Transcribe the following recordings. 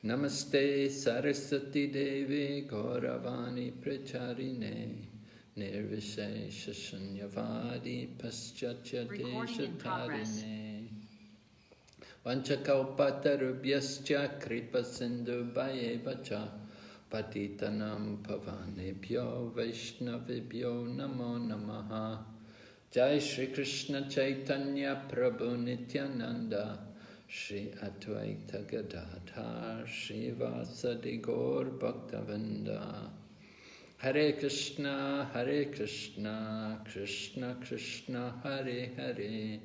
Namaste Saraswati Devi Gauravani Pracharine Nirvishesha Shunyavadi Paschatya Deshatarine Vanchakalpatarubhyascha Kripa Sindhu Bhayevacha Patitanam Pavanebhyo Vaishnavibhyo Namo Namaha Jai Shri Krishna Chaitanya Prabhu Nityananda Shri Advaita Gadadhar Shri Vasadi Gaur Bhaktavinda Hare Krishna Krishna Krishna Hare Hare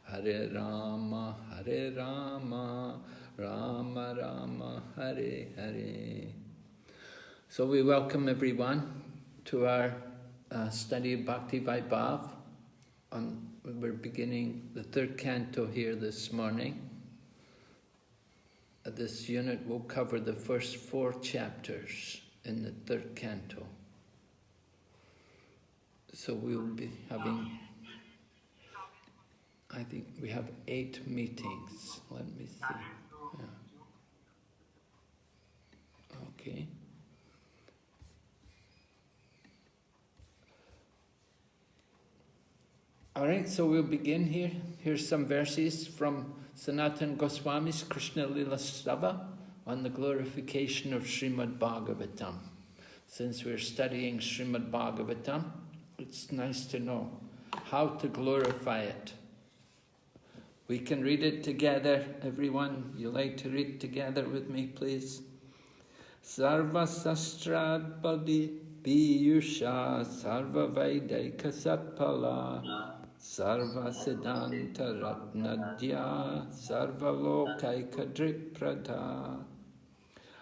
Hare Rama Rama Rama Hare Hare. So we welcome everyone to our study of Bhakti Vaibhava. We're beginning the third canto here this morning. This unit will cover the first 4 chapters in the third canto. So we'll be having, I think we have 8 meetings. Let me see. Yeah. Okay. All right, so we'll begin here. Here's some verses from Sanatana Goswami's Krishna Lila Stava on the glorification of Srimad Bhagavatam. Since we're studying Srimad Bhagavatam, it's nice to know how to glorify it. We can read it together. Everyone, you like to read together with me, please? Sarva Sastrad Piyusha Sarva Vaidika Satpala Sarva Siddhanta Ratnadya Sarva Lokaika Drikprada.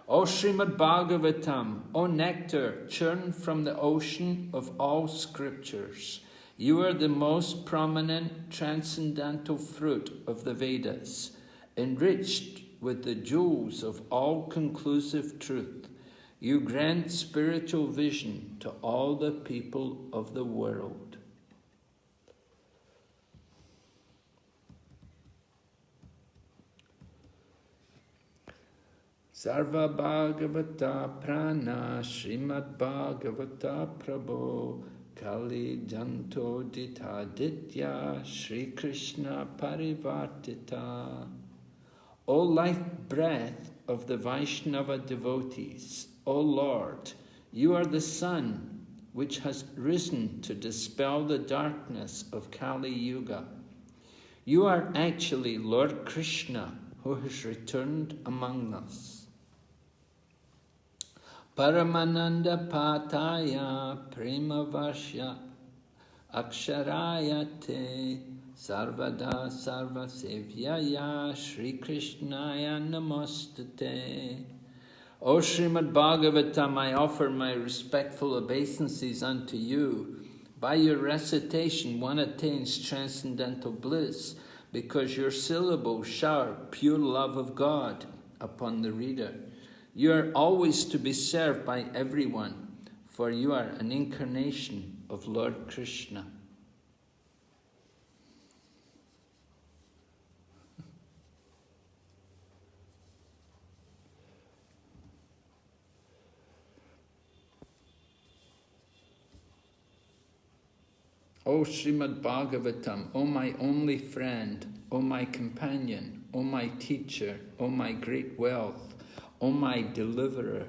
O Srimad Bhagavatam, O nectar churned from the ocean of all scriptures, you are the most prominent transcendental fruit of the Vedas, enriched with the jewels of all-conclusive truth. You grant spiritual vision to all the people of the world. Sarva Bhagavata Prana Srimad Bhagavata Prabhu Kali Janto Ditaditya Shri Krishna Parivartita. O life breath of the Vaishnava devotees, O Lord, you are the sun which has risen to dispel the darkness of Kali Yuga. You are actually Lord Krishna who has returned among us. Paramananda Pataya Prema Varsha Aksharaya Te Sarvada Sarva Sevyaya Shri Krishnaya Namostate. O Srimad Bhagavatam, I offer my respectful obeisances unto you. By your recitation, one attains transcendental bliss, because your syllables shower pure love of God upon the reader. You are always to be served by everyone, for you are an incarnation of Lord Krishna. O Srimad Bhagavatam, O my only friend, O my companion, O my teacher, O my great wealth, O my deliverer,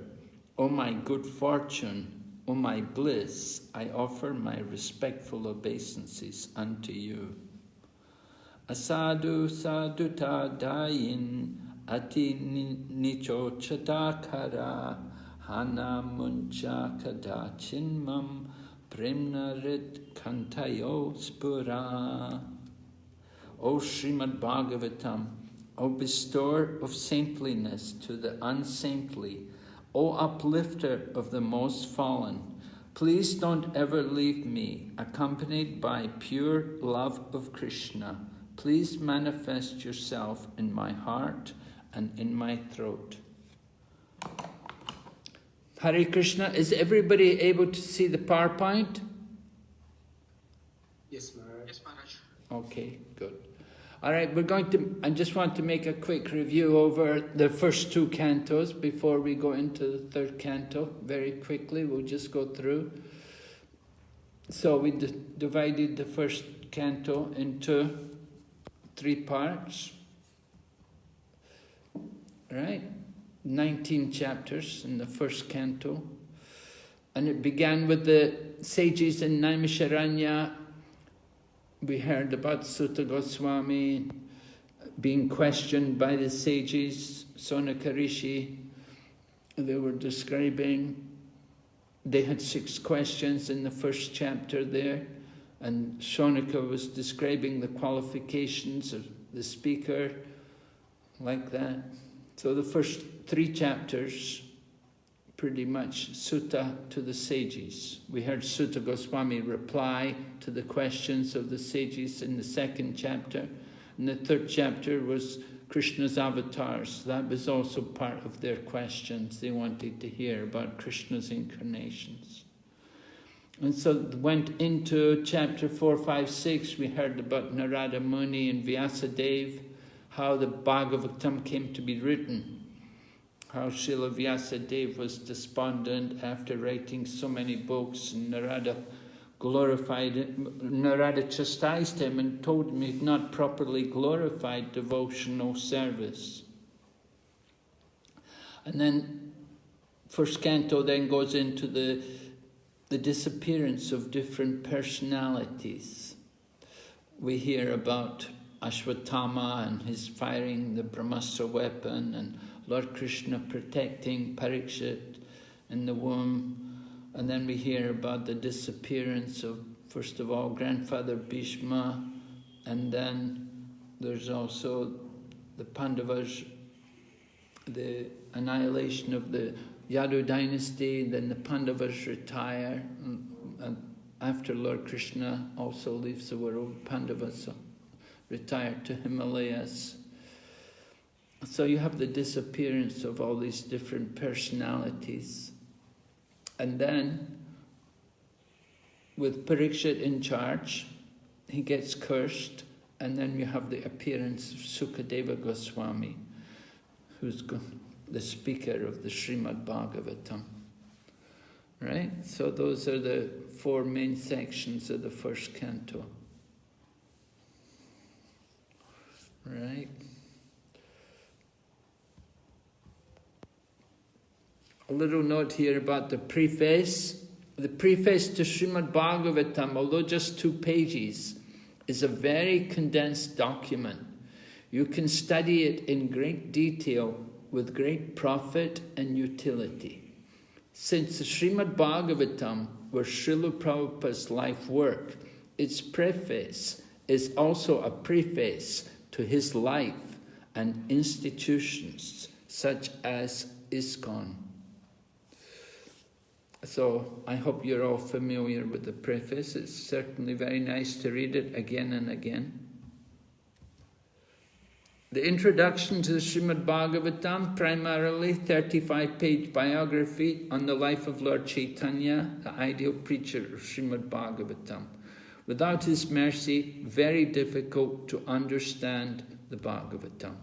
O my good fortune, O my bliss, I offer my respectful obeisances unto you. Asadu saduta dayin ati nicho chatakara hana muncha kadachinmam premnarit kantayo spura. O Srimad Bhagavatam, O bestower of saintliness to the unsaintly, O uplifter of the most fallen, please don't ever leave me, accompanied by pure love of Krishna. Please manifest yourself in my heart and in my throat. Hare Krishna, is everybody able to see the PowerPoint? Yes, Maharaj. Okay, good. All right, I just want to make a quick review over the first two cantos before we go into the third canto. Very quickly, we'll just go through. So we divided the first canto into 3 parts. Right? 19 chapters in the first canto. And it began with the sages in Naimisharanya. We heard about Sutta Goswami being questioned by the sages, Sonaka Rishi. They were describing, they had 6 questions in the first chapter there, and Sonaka was describing the qualifications of the speaker, like that. So the first 3 chapters, pretty much sutta to the sages. We heard Sutta Goswami reply to the questions of the sages in the second chapter. And the third chapter was Krishna's avatars. That was also part of their questions. They wanted to hear about Krishna's incarnations. And so went into chapter 4, 5, 6. We heard about Narada Muni and Vyasadeva, how the Bhagavatam came to be written. How Srila Vyasadeva was despondent after writing so many books, and Narada glorified it. Narada chastised him and told him he had not properly glorified devotional service. And then first canto then goes into the disappearance of different personalities. We hear about Ashwatthama and his firing the Brahmastra weapon, and Lord Krishna protecting Parikshit in the womb. And then we hear about the disappearance of, first of all, grandfather Bhishma, and then there's also the Pandavas, the annihilation of the Yadu dynasty, then the Pandavas retire, and after Lord Krishna also leaves the world, Pandavas retire to Himalayas. So you have the disappearance of all these different personalities. And then, with Parikshit in charge, he gets cursed, and then you have the appearance of Sukadeva Goswami, who's the speaker of the Srimad Bhagavatam. Right? So those are the 4 main sections of the first canto. Right? A little note here about the preface. The preface to Srimad Bhagavatam, although just 2 pages, is a very condensed document. You can study it in great detail with great profit and utility. Since the Srimad Bhagavatam was Srila Prabhupada's life work, its preface is also a preface to his life and institutions such as ISKCON. So I hope you're all familiar with the preface. It's certainly very nice to read it again and again. The introduction to the Srimad Bhagavatam, primarily 35-page biography on the life of Lord Chaitanya, the ideal preacher of Srimad Bhagavatam. Without his mercy, very difficult to understand the Bhagavatam.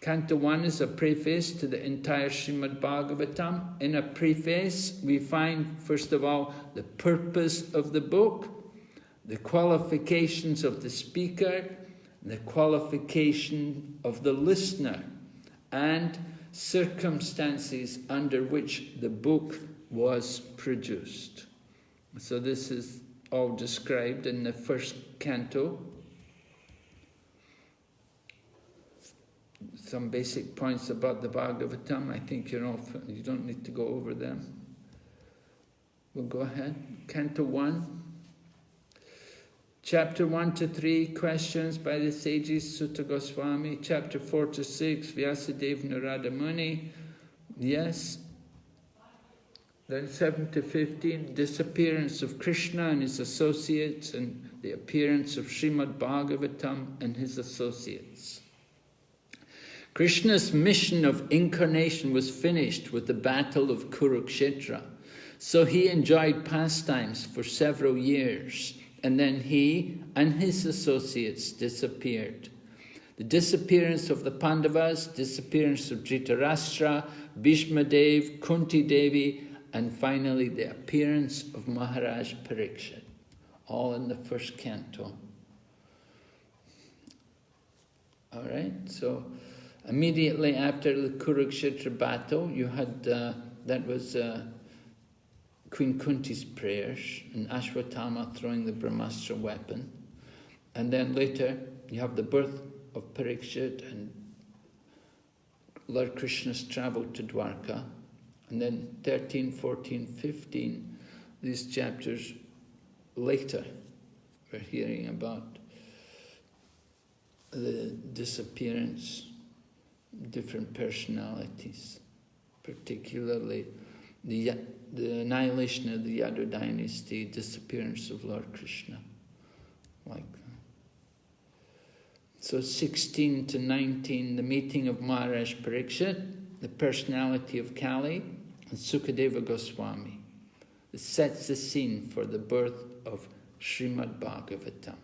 Canto 1 is a preface to the entire Srimad Bhagavatam. In a preface, we find, first of all, the purpose of the book, the qualifications of the speaker, the qualification of the listener, and circumstances under which the book was produced. So this is all described in the first canto. Some basic points about the Bhagavatam. I think you don't need to go over them. We'll go ahead. Canto 1. Chapter 1 to 3, questions by the sages, Sutta Goswami. Chapter 4 to 6, Vyasadeva Narada Muni. Yes. Then 7 to 15, disappearance of Krishna and his associates, and the appearance of Srimad Bhagavatam and his associates. Krishna's mission of incarnation was finished with the battle of Kurukshetra, so he enjoyed pastimes for several years and then he and his associates disappeared. The disappearance of the Pandavas, disappearance of Dhritarashtra, Bhishma Dev, Kunti Devi, and finally the appearance of Maharaj Parikshit, all in the first canto. All right, so immediately after the Kurukshetra battle, you had, that was Queen Kunti's prayers, and Ashwatthama throwing the Brahmastra weapon. And then later, you have the birth of Parikshit, and Lord Krishna's travelled to Dwarka. And then 13, 14, 15, these chapters later, we're hearing about the disappearance, different personalities, particularly the annihilation of the Yadu dynasty, disappearance of Lord Krishna, like that. So 16 to 19, the meeting of Maharaj Parikshit, the personality of Kali, and Sukadeva Goswami. It sets the scene for the birth of Srimad Bhagavatam.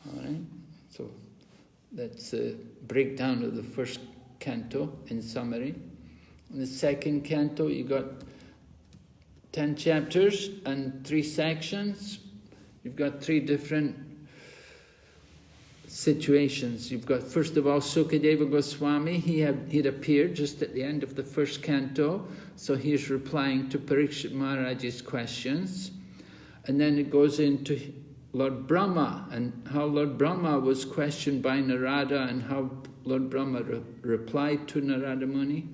All right, so that's a breakdown of the first canto in summary. In the second canto, you got 10 chapters and 3 sections. You've got 3 different situations. You've got, first of all, Sukadeva Goswami. He'd appeared just at the end of the first canto, so he's replying to Parikshit Maharaj's questions. And then it goes into Lord Brahma, and how Lord Brahma was questioned by Narada, and how Lord Brahma replied to Narada Muni.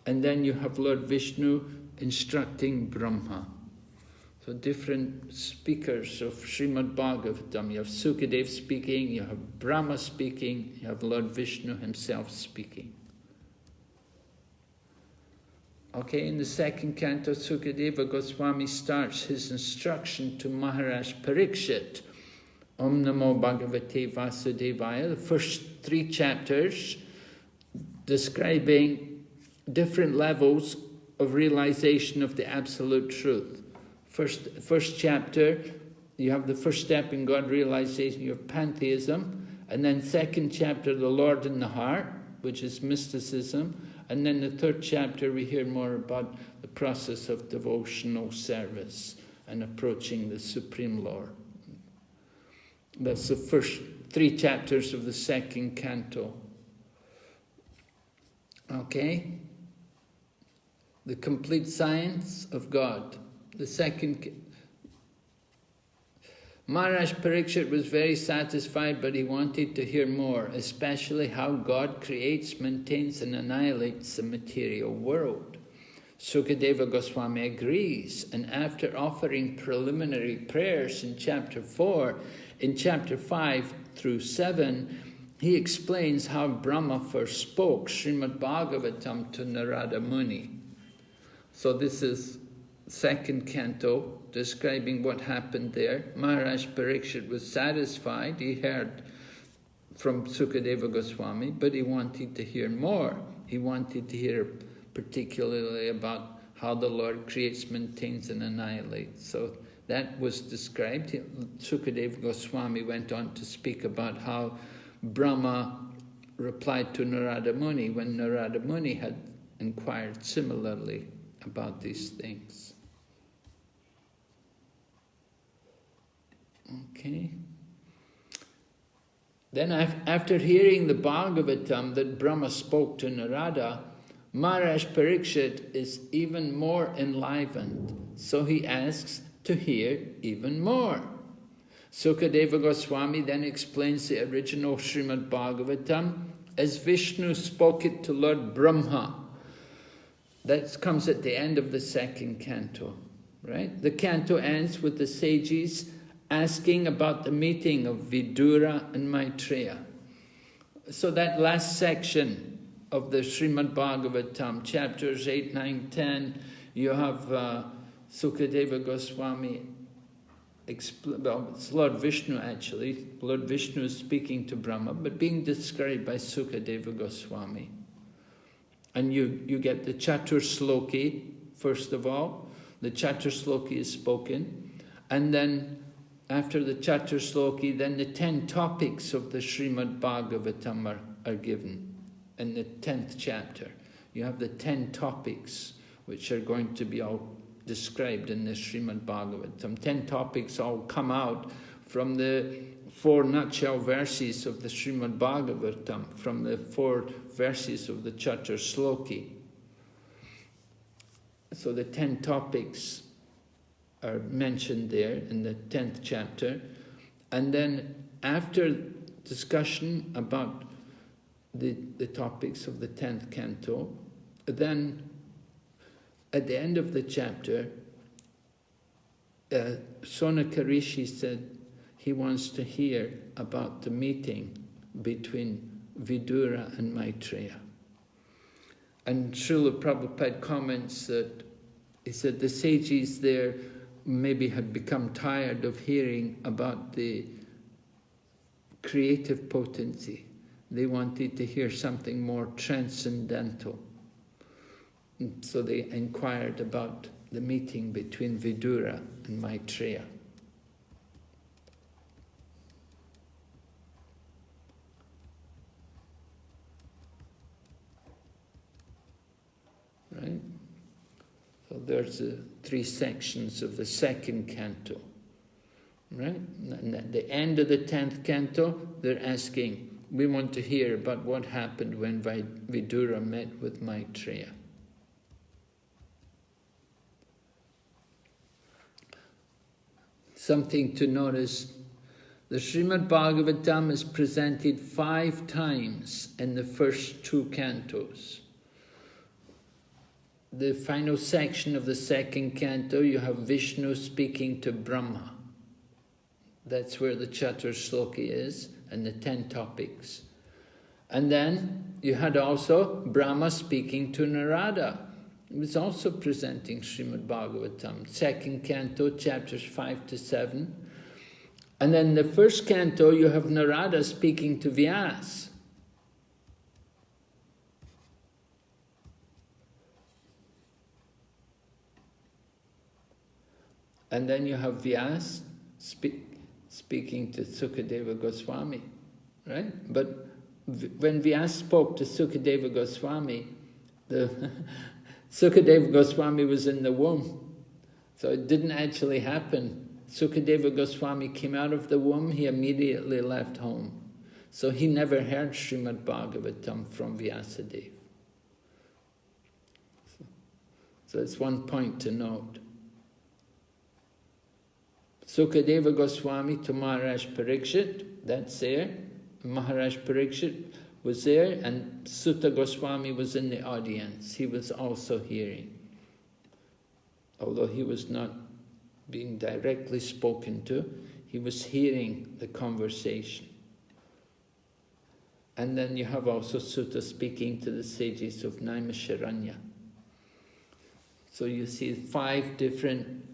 And then you have Lord Vishnu instructing Brahma. So different speakers of Srimad Bhagavatam. You have Sukadev speaking, you have Brahma speaking, you have Lord Vishnu himself speaking. Okay, in the second canto, Sukadeva Goswami starts his instruction to Maharaj Parikshit. Om Namo Bhagavate Vasudevaya. The first 3 chapters describing different levels of realization of the absolute truth. First chapter, you have the first step in God realization, your pantheism, and then second chapter, the Lord in the heart, which is mysticism, and then the third chapter we hear more about the process of devotional service and approaching the Supreme Lord. That's the first 3 chapters of the second canto. Okay? The complete science of God. The second, Maharaj Parikshit was very satisfied, but he wanted to hear more, especially how God creates, maintains and annihilates the material world. Sukadeva Goswami agrees, and after offering preliminary prayers in chapter 4, in chapter 5 through 7, he explains how Brahma first spoke Srimad Bhagavatam to Narada Muni. So this is second canto, describing what happened there. Maharaj Parikshit was satisfied. He heard from Sukadeva Goswami, but he wanted to hear more. He wanted to hear particularly about how the Lord creates, maintains and annihilates. So that was described. Sukadeva Goswami went on to speak about how Brahma replied to Narada Muni when Narada Muni had inquired similarly about these things. Okay. Then after hearing the Bhagavatam that Brahma spoke to Narada, Maharaj Parikshit is even more enlivened. So he asks to hear even more. Sukadeva Goswami then explains the original Srimad Bhagavatam as Vishnu spoke it to Lord Brahma. That comes at the end of the second canto, right? The canto ends with the sages asking about the meeting of Vidura and Maitreya. So that last section of the Srimad Bhagavatam, chapters 8, 9, 10, you have Sukadeva Goswami, well, it's Lord Vishnu actually. Lord Vishnu is speaking to Brahma, but being described by Sukadeva Goswami. And you get the Chatursloki, first of all. The Chatursloki is spoken. And then, after the Chatursloki, then the 10 topics of the Srimad Bhagavatam are given in the 10th chapter. You have the 10 topics, which are going to be all described in the Srimad Bhagavatam. 10 topics all come out from the 4 nutshell verses of the Srimad Bhagavatam, from the 4 verses of the Chatursloki. So the 10 topics are mentioned there in the 10th chapter. And then after discussion about the topics of the 10th canto, then at the end of the chapter, Sonaka Rishi said he wants to hear about the meeting between Vidura and Maitreya. And Srila Prabhupada comments that he said the sages there maybe had become tired of hearing about the creative potency. They wanted to hear something more transcendental. And so they inquired about the meeting between Vidura and Maitreya. Right? So there's the 3 sections of the 2nd canto. Right? And at the end of the 10th canto, they're asking, we want to hear about what happened when Vidura met with Maitreya. Something to notice, the Srimad Bhagavatam is presented 5 times in the first 2 cantos. The final section of the 2nd canto, you have Vishnu speaking to Brahma. That's where the Chatursloki is, and the 10 topics. And then you had also Brahma speaking to Narada. It was also presenting Srimad Bhagavatam. 2nd canto, chapters 5 to 7. And then the 1st canto, you have Narada speaking to Vyas. And then you have Vyas speaking to Sukadeva Goswami, right? But when Vyas spoke to Sukadeva Goswami, Sukadeva Goswami was in the womb, so it didn't actually happen. Sukadeva Goswami came out of the womb, he immediately left home. So he never heard Srimad Bhagavatam from Vyasadeva. So it's one point to note. Sukadeva Goswami to Maharaj Parikshit, that's there. Maharaj Parikshit was there, and Sutta Goswami was in the audience. He was also hearing. Although he was not being directly spoken to, he was hearing the conversation. And then you have also Sutta speaking to the sages of Naimisharanya. So you see 5 different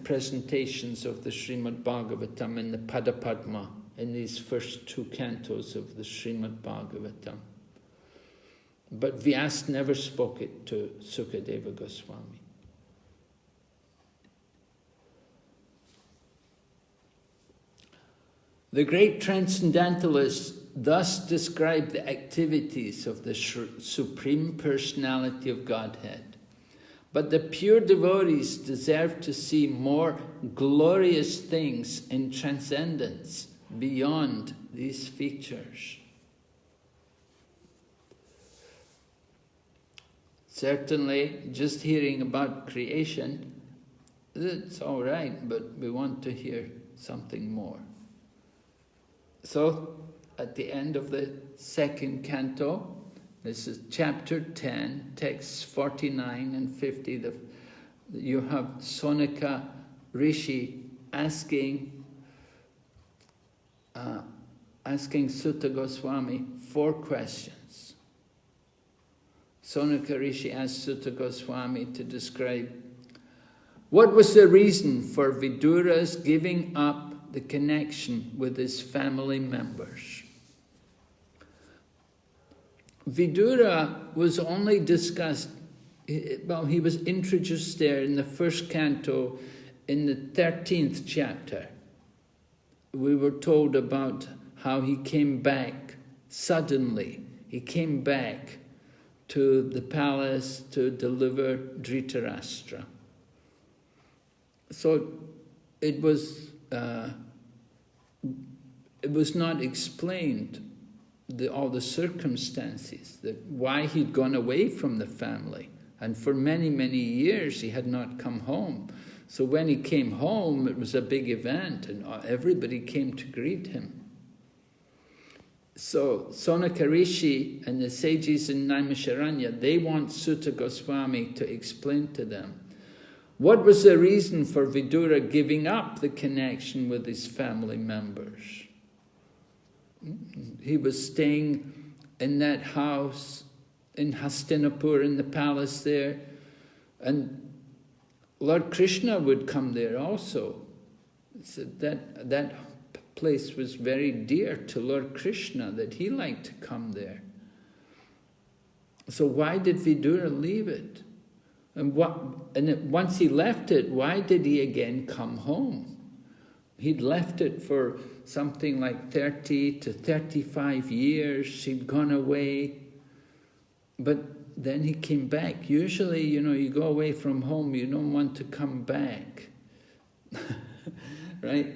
presentations of the Srimad Bhagavatam in the Padapadma, in these first 2 cantos of the Srimad Bhagavatam. But Vyas never spoke it to Sukadeva Goswami. The great transcendentalists thus describe the activities of the Supreme Personality of Godhead. But the pure devotees deserve to see more glorious things in transcendence beyond these features. Certainly, just hearing about creation, it's all right, but we want to hear something more. So, at the end of the 2nd canto, this is chapter 10, texts 49 and 50. You have Sonaka Rishi asking Sutta Goswami 4 questions. Sonaka Rishi asked Sutta Goswami to describe what was the reason for Vidura's giving up the connection with his family members. Vidura was only discussed, well, he was introduced there in the first canto in the 13th chapter. We were told about how he came back suddenly. He came back to the palace to deliver Dhritarashtra. So it was not explained, all the circumstances, that why he'd gone away from the family. And for many, many years he had not come home. So when he came home, it was a big event, and everybody came to greet him. So Sonaka Rishi and the sages in Naimisharanya, they want Sutta Goswami to explain to them what was the reason for Vidura giving up the connection with his family members. He was staying in that house in Hastinapur, in the palace there, and Lord Krishna would come there also. So that place was very dear to Lord Krishna, that he liked to come there. So why did Vidura leave it? And once he left it, why did he again come home? He'd left it for something like 30 to 35 years. He'd gone away. But then he came back. Usually, you go away from home, you don't want to come back. Right?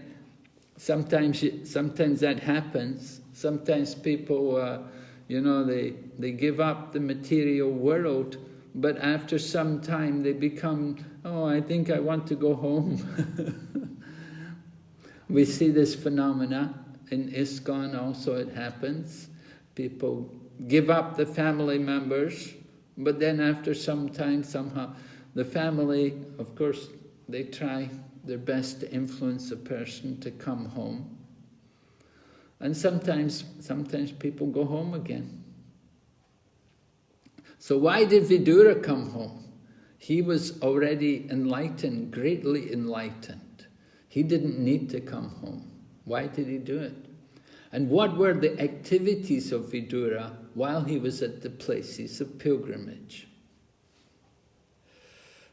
Sometimes that happens. Sometimes people, they give up the material world, but after some time they become, I think I want to go home. We see this phenomena in ISKCON also. It happens. People give up the family members, but then after some time, somehow, the family, of course, they try their best to influence a person to come home. And sometimes people go home again. So why did Vidura come home? He was already enlightened, greatly enlightened. He didn't need to come home. Why did he do it? And what were the activities of Vidura while he was at the places of pilgrimage?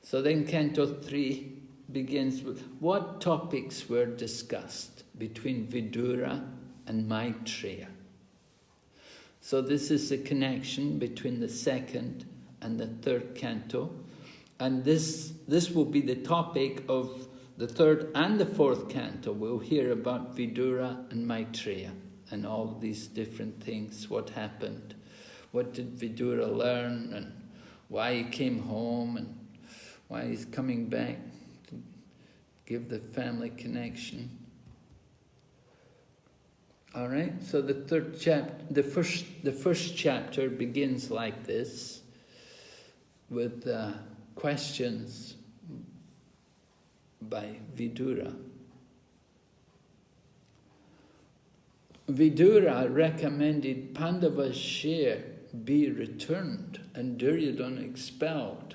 So then Canto 3 begins with what topics were discussed between Vidura and Maitreya. So this is the connection between the second and the third canto. And this will be the topic of the third and the fourth canto. We'll hear about Vidura and Maitreya and all these different things, what happened. What did Vidura learn, and why he came home, and why he's coming back to give the family connection. All right, so the third chapter, the first chapter begins like this, with questions by Vidura. Vidura recommended Pandava's share be returned and Duryodhana expelled.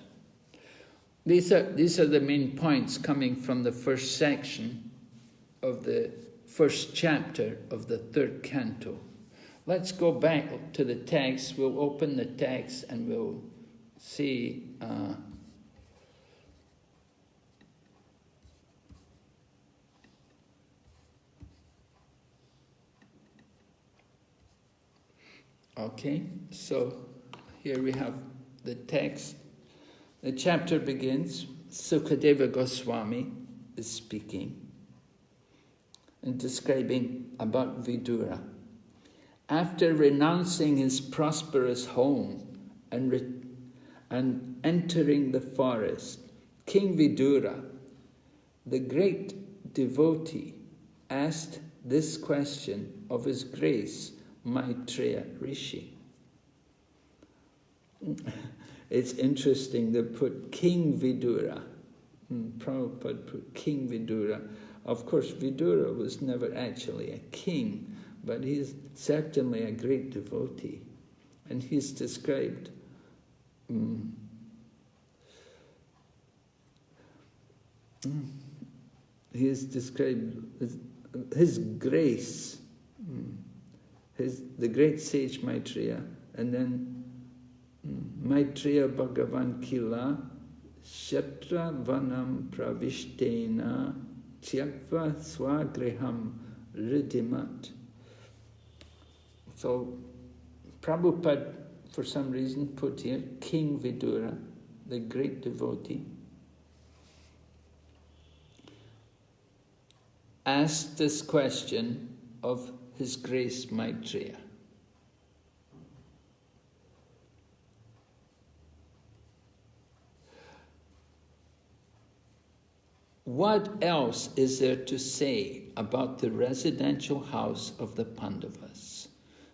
These are the main points coming from the first section of the first chapter of the third canto. Let's go back to the text. We'll open the text and we'll see okay, so here we have the text. The chapter begins, Sukadeva Goswami is speaking and describing about Vidura. After renouncing his prosperous home and entering the forest, King Vidura, the great devotee, asked this question of His Grace Maitreya Rishi. It's interesting, they put King Vidura. Prabhupada put King Vidura. Of course, Vidura was never actually a king, but he's certainly a great devotee. And he's described his grace, the great sage Maitreya, and then Maitreya Bhagavan Kila Shatra Vanam Pravishtena Tyakva Swagriham Ridimat. So Prabhupada, for some reason, put here King Vidura, the great devotee, asked this question of His Grace Maitreya. What else is there to say about the residential house of the Pandavas?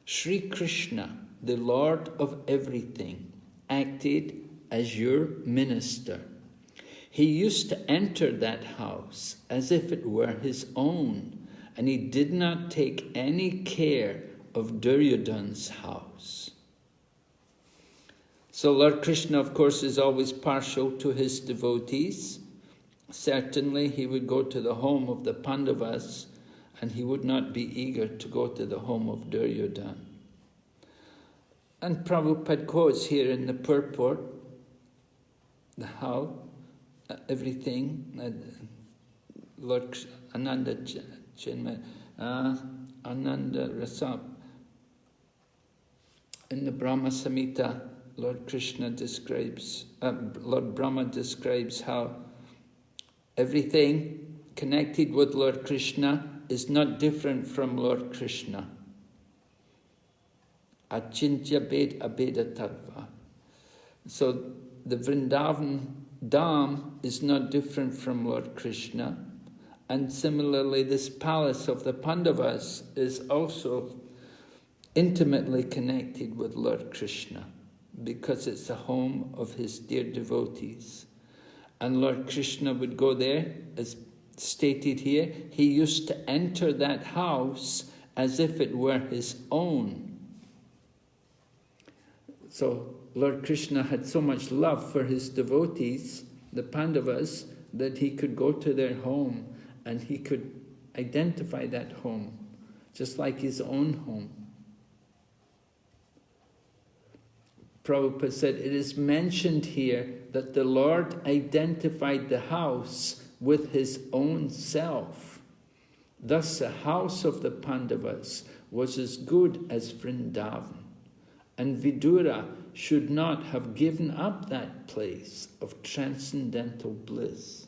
Sri Krishna, the Lord of everything, acted as your minister. He used to enter that house as if it were his own, and he did not take any care of Duryodhana's house. So Lord Krishna, of course, is always partial to his devotees. Certainly he would go to the home of the Pandavas, and he would not be eager to go to the home of Duryodhana. And Prabhupada quotes here in the purport how everything, Lord Ananda Chinmay, Ananda Rasa, in the Brahma Samhita, Lord Krishna describes, Lord Brahma describes how everything connected with Lord Krishna is not different from Lord Krishna. Achintya Bed Abeda Tattva. So the Vrindavan Dham is not different from Lord Krishna. And similarly, this palace of the Pandavas is also intimately connected with Lord Krishna, because it's the home of his dear devotees. And Lord Krishna would go there, as stated here. He used to enter that house as if it were his own. So Lord Krishna had so much love for his devotees, the Pandavas, that he could go to their home and he could identify that home, just like his own home. Prabhupada said, it is mentioned here that the Lord identified the house with his own self. Thus the house of the Pandavas was as good as Vrindavan, and Vidura should not have given up that place of transcendental bliss.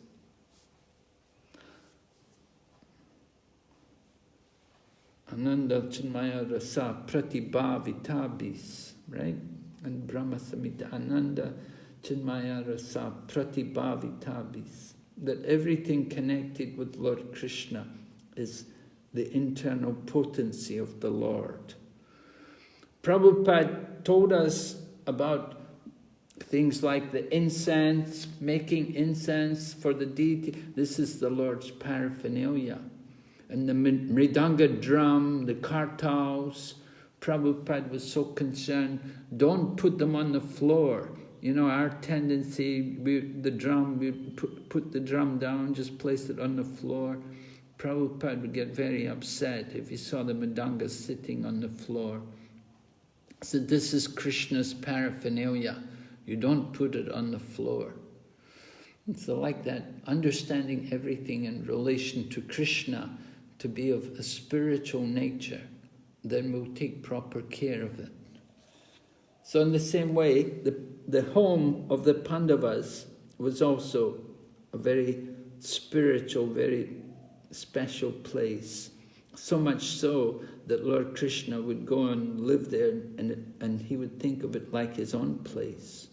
Ananda Chinmaya Rasa Pratibhavitabis, right? And Brahma Samhita, Ananda Chinmaya Rasa Pratibhavitabis. That everything connected with Lord Krishna is the internal potency of the Lord. Prabhupada told us about things like the incense, making incense for the deity. This is the Lord's paraphernalia. And the mridanga drum, the kartals, Prabhupada was so concerned, don't put them on the floor. You know, our tendency, we put the drum down, just place it on the floor. Prabhupada would get very upset if he saw the mridanga sitting on the floor. So this is Krishna's paraphernalia. You don't put it on the floor. And so like that, understanding everything in relation to Krishna to be of a spiritual nature, then we'll take proper care of it. So in the same way, the home of the Pandavas was also a very spiritual, very special place. So much so that Lord Krishna would go and live there, and he would think of it like his own place.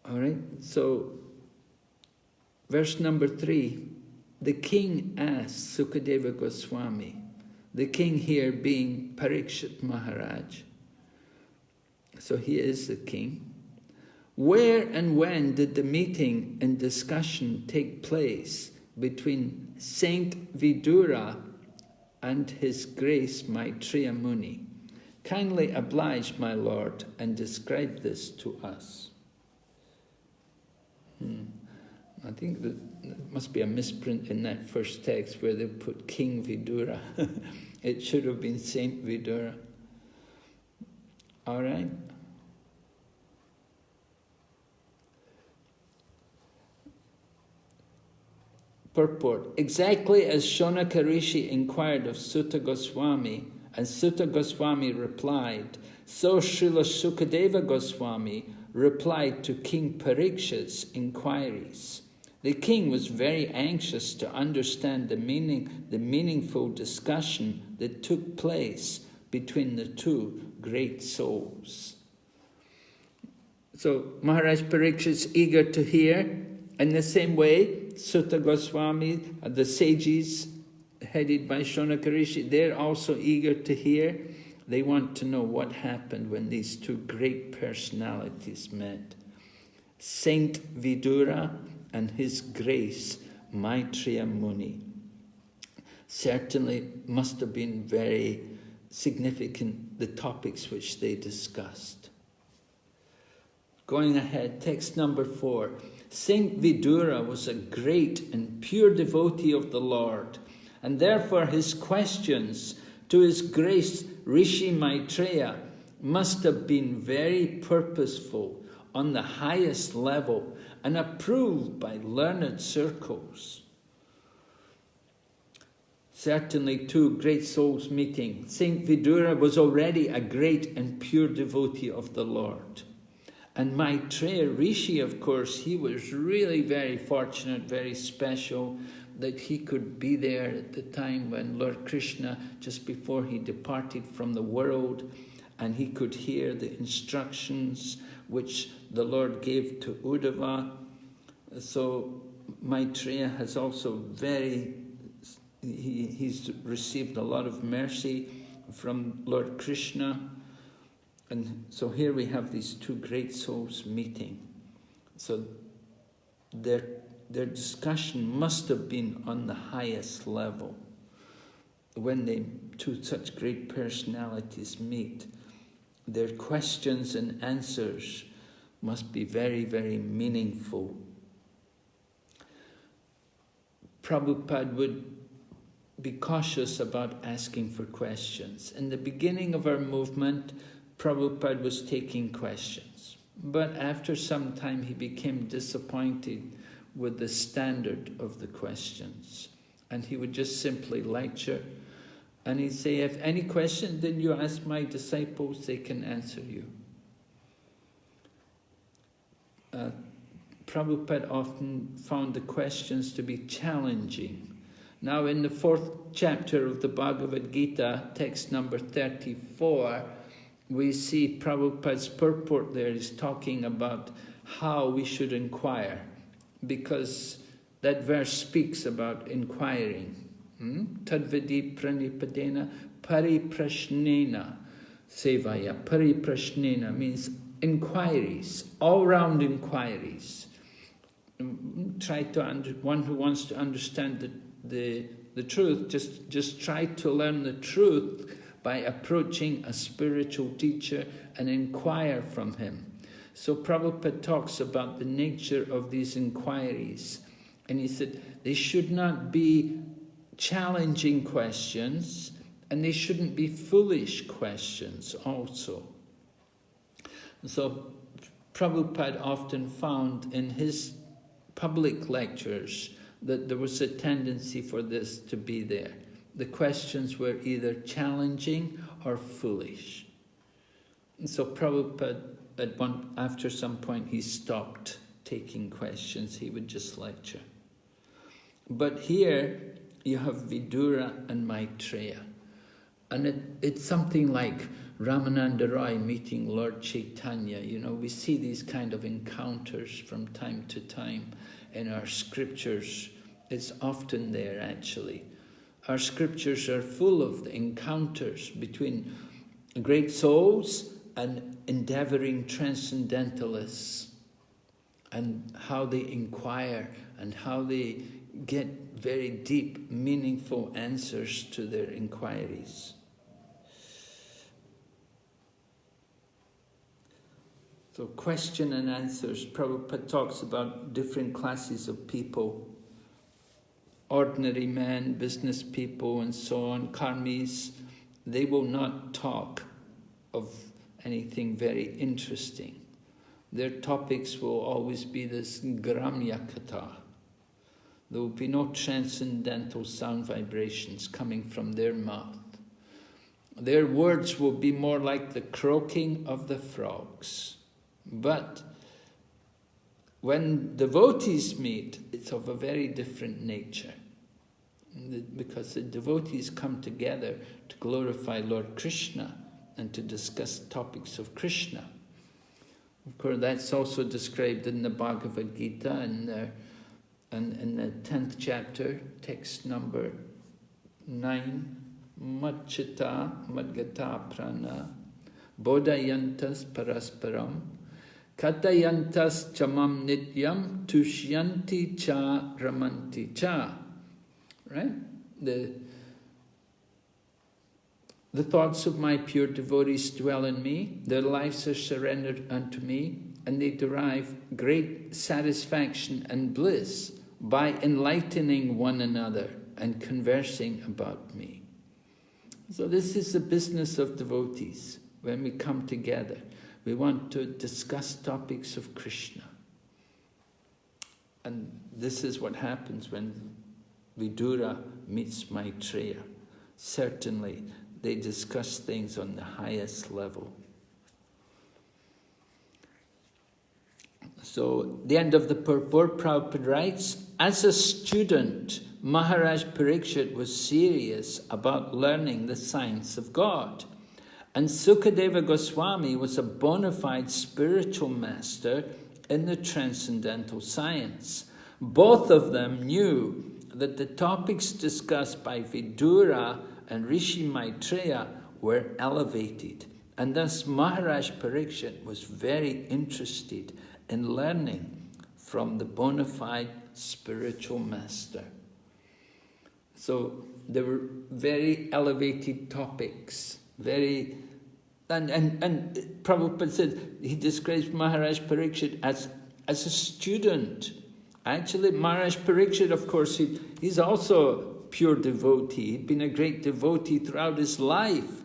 All right, so verse number 3, the king asked Sukadeva Goswami, the king here being Parikshit Maharaj, so he is the king. Where and when did the meeting and discussion take place between Saint Vidura and His Grace Maitreya Muni? Kindly oblige, my lord, and describe this to us. I think that there must be a misprint in that first text where they put King Vidura. It should have been Saint Vidura. All right. Purport. Exactly as Shonaka Rishi inquired of Sutta Goswami, and Sutta Goswami replied, so Srila Sukadeva Goswami replied to King Parikshit's inquiries. The king was very anxious to understand the meaningful discussion that took place between the two great souls. So Maharaj Parikshit's eager to hear. In the same way, Sutta Goswami, the sages headed by Shonaka Rishi, they're also eager to hear. They want to know what happened when these two great personalities met. Saint Vidura and his grace, Maitreya Muni. Certainly must have been very significant, the topics which they discussed. Going ahead, text number 4. Saint Vidura was a great and pure devotee of the Lord, and therefore his questions to his grace Rishi Maitreya must have been very purposeful, on the highest level, and approved by learned circles. Certainly two great souls meeting. Saint Vidura was already a great and pure devotee of the Lord. And Maitreya Rishi, of course, he was really very fortunate, very special, that he could be there at the time when Lord Krishna, just before he departed from the world, and he could hear the instructions which the Lord gave to Uddhava. So Maitreya has also he's received a lot of mercy from Lord Krishna. And so here we have these two great souls meeting. So their discussion must have been on the highest level. When two such great personalities meet, their questions and answers must be very, very meaningful. Prabhupada would be cautious about asking for questions. In the beginning of our movement, Prabhupada was taking questions. But after some time, he became disappointed with the standard of the questions. And he would just simply lecture. And he'd say, if any question, then you ask my disciples, they can answer you. Prabhupada often found the questions to be challenging. Now in the 4th chapter of the Bhagavad Gita, text number 34, we see Prabhupada's purport there is talking about how we should inquire, because that verse speaks about inquiring. Tadvidi pranipadena pariprashnena sevaya. Pariprashnena means inquiries, all-round inquiries. One who wants to understand the truth, just try to learn the truth by approaching a spiritual teacher and inquire from him. So Prabhupada talks about the nature of these inquiries. And he said they should not be challenging questions, and they shouldn't be foolish questions also. So Prabhupada often found in his public lectures that there was a tendency for this to be there. The questions were either challenging or foolish. And so Prabhupada, after some point, he stopped taking questions. He would just lecture. But here you have Vidura and Maitreya. And it's something like Ramananda Roy meeting Lord Chaitanya. You know, we see these kind of encounters from time to time in our scriptures. It's often there, actually. Our scriptures are full of the encounters between great souls and endeavoring transcendentalists, and how they inquire and how they get very deep, meaningful answers to their inquiries. So question and answers. Prabhupada talks about different classes of people. Ordinary men, business people, and so on, karmis. They will not talk of anything very interesting. Their topics will always be this gramya katha. There will be no transcendental sound vibrations coming from their mouth. Their words will be more like the croaking of the frogs. But when devotees meet, it's of a very different nature. Because the devotees come together to glorify Lord Krishna and to discuss topics of Krishna. Of course, that's also described in the Bhagavad Gita and in the 10th chapter, text number 9, Madchita Madgata Prana Bodhayantas Parasparam Katayantas Chamam Nityam Tushyanti Cha Ramanti Cha. Right? The thoughts of my pure devotees dwell in me, their lives are surrendered unto me, and they derive great satisfaction and bliss by enlightening one another and conversing about me. So this is the business of devotees. When we come together, we want to discuss topics of Krishna. And this is what happens when Vidura meets Maitreya. Certainly, they discuss things on the highest level. So, the end of the purport, Prabhupada writes, as a student, Maharaj Parikshit was serious about learning the science of God. And Sukadeva Goswami was a bona fide spiritual master in the transcendental science. Both of them knew that the topics discussed by Vidura and Rishi Maitreya were elevated. And thus Maharaj Parikshit was very interested in learning from the bona fide spiritual master. So there were very elevated topics, and Prabhupada said, he describes Maharaj Parikshit as a student. Actually, Maharaj Parikshit, of course, he's also a pure devotee. He'd been a great devotee throughout his life.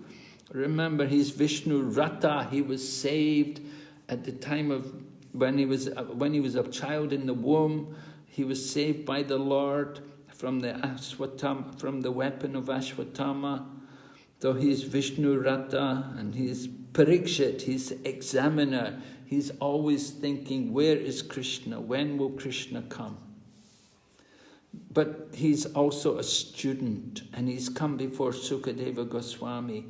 Remember, he's Vishnu Rata. He was saved at the time of when he was a child in the womb. He was saved by the Lord from the weapon of Ashwatthama. So he's Vishnu Rata and he's Parikshit, he's examiner. He's always thinking, where is Krishna? When will Krishna come? But he's also a student, and he's come before Sukadeva Goswami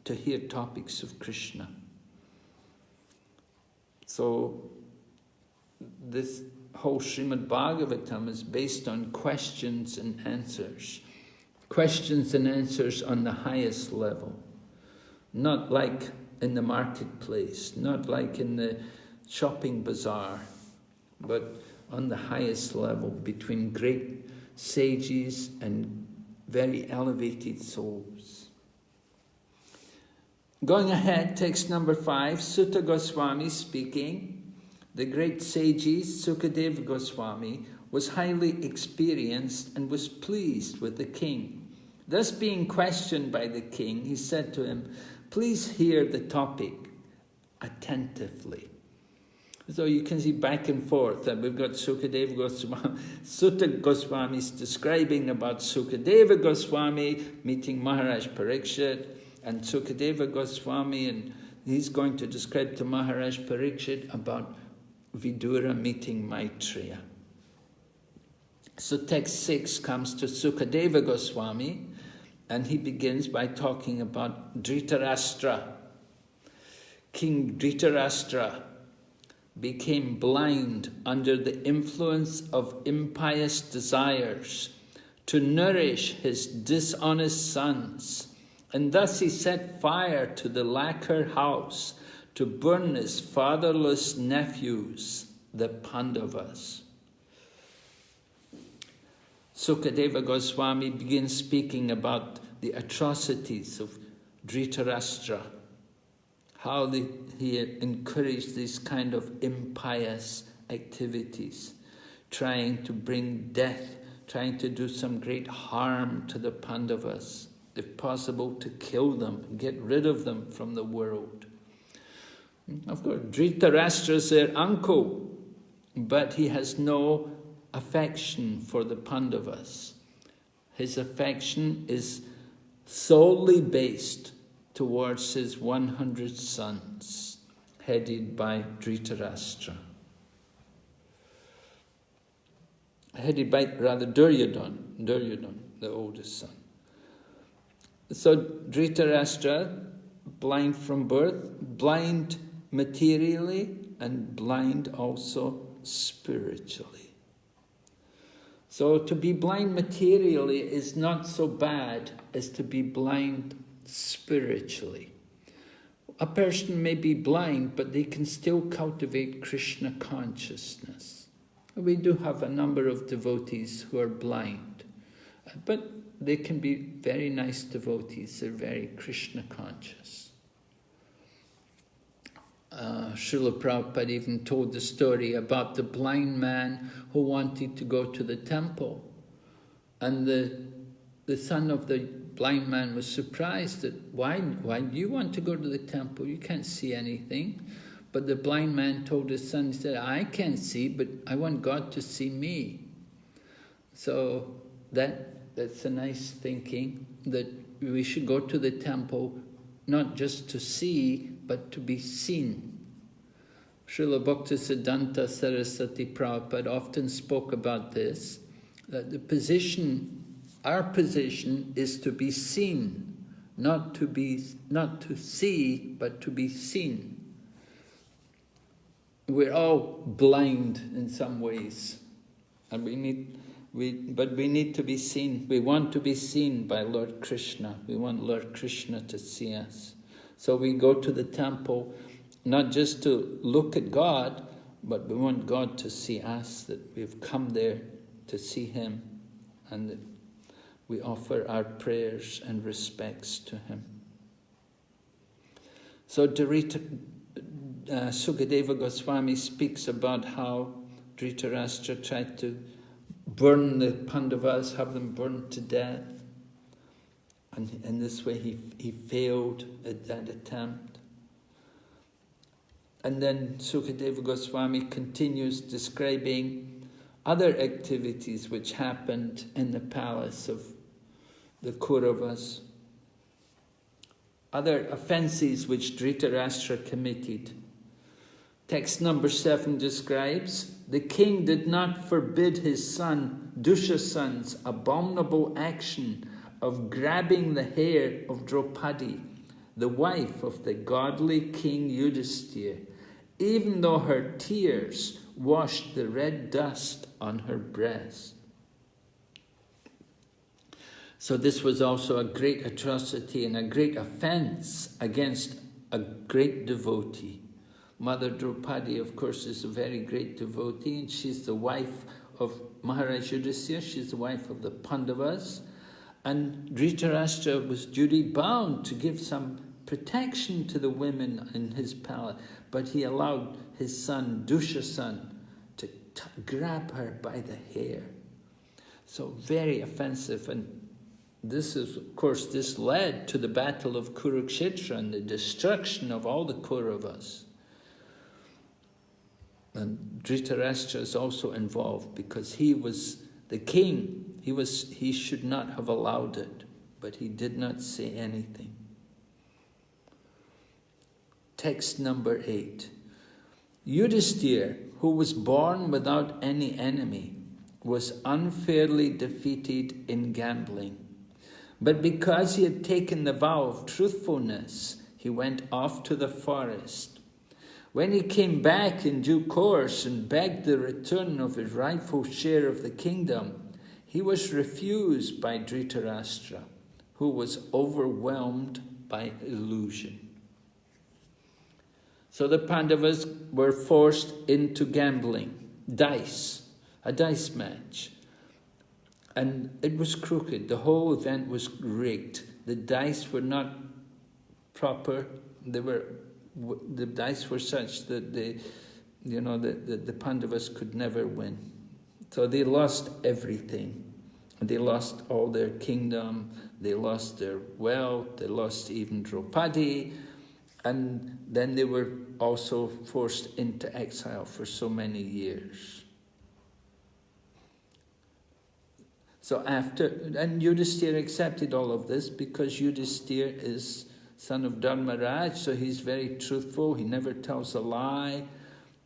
to hear topics of Krishna. So this whole Srimad Bhagavatam is based on questions and answers. Questions and answers on the highest level. Not like in the marketplace, not like in the shopping bazaar, but on the highest level between great sages and very elevated souls. Going ahead, text number 5, Sutta Goswami speaking. The great sages, Sukadeva Goswami, was highly experienced and was pleased with the king. Thus being questioned by the king, he said to him, please hear the topic attentively. So you can see back and forth that we've got Sukadeva Goswami, Sutta Goswami is describing about Sukadeva Goswami meeting Maharaj Parikshit, and Sukadeva Goswami, and he's going to describe to Maharaj Parikshit about Vidura meeting Maitreya. So text 6 comes to Sukadeva Goswami, and he begins by talking about Dhritarashtra. King Dhritarashtra became blind under the influence of impious desires to nourish his dishonest sons, and thus he set fire to the lacquer house to burn his fatherless nephews, the Pandavas. Sukadeva Goswami begins speaking about the atrocities of Dhritarashtra, how he encouraged these kind of impious activities, trying to bring death, trying to do some great harm to the Pandavas, if possible to kill them, get rid of them from the world. Of course, Dhritarashtra is their uncle, but he has no affection for the Pandavas. His affection is solely based towards his 100 sons, headed by Dhritarashtra. Headed by, rather, Duryodhana, the oldest son. So Dhritarashtra, blind from birth, blind materially, and blind also spiritually. So to be blind materially is not so bad as to be blind spiritually. A person may be blind, but they can still cultivate Krishna consciousness. We do have a number of devotees who are blind, but they can be very nice devotees. They're very Krishna conscious. Srila Prabhupada even told the story about the blind man who wanted to go to the temple. And the son of the blind man was surprised that, why do you want to go to the temple? You can't see anything. But the blind man told his son, he said, I can't see, but I want God to see me. So that's a nice thinking, that we should go to the temple not just to see, but to be seen. Srila Bhaktisiddhanta Saraswati Prabhupada often spoke about this, that our position is to be seen, not to see, but to be seen. We're all blind in some ways, and we need to be seen. We want to be seen by Lord Krishna. We want Lord Krishna to see us. So we go to the temple, not just to look at God, but we want God to see us, that we've come there to see Him, and that we offer our prayers and respects to Him. So Sukadeva Goswami speaks about how Dhritarashtra tried to burn the Pandavas, have them burned to death. And in this way he failed at that attempt. And then Sukadeva Goswami continues describing other activities which happened in the palace of the Kauravas, other offences which Dhritarashtra committed. Text number 7 describes, the king did not forbid his son Dushasan's abominable action of grabbing the hair of Draupadi, the wife of the godly King Yudhisthira, even though her tears washed the red dust on her breast. So this was also a great atrocity and a great offense against a great devotee. Mother Draupadi, of course, is a very great devotee, and she's the wife of Maharaj Yudhisthira. She's the wife of the Pandavas. And Dhritarashtra was duty bound to give some protection to the women in his palace, but he allowed his son Dushasan to grab her by the hair. So very offensive, and this is, of course, this led to the battle of Kurukshetra and the destruction of all the Kauravas. And Dhritarashtra is also involved because he was the king. He should not have allowed it, but he did not say anything. Text number 8. Yudhisthira, who was born without any enemy, was unfairly defeated in gambling. But because he had taken the vow of truthfulness, he went off to the forest. When he came back in due course and begged the return of his rightful share of the kingdom, he was refused by Dhritarashtra, who was overwhelmed by illusion. So the Pandavas were forced into gambling, a dice match. And it was crooked. The whole event was rigged. The dice were not proper. They were the dice were such that the Pandavas could never win. So they lost everything. They lost all their kingdom, they lost their wealth, they lost even Draupadi, and then they were also forced into exile for so many years. So and Yudhisthira accepted all of this because Yudhisthira is son of Dharmaraj, so he's very truthful, he never tells a lie,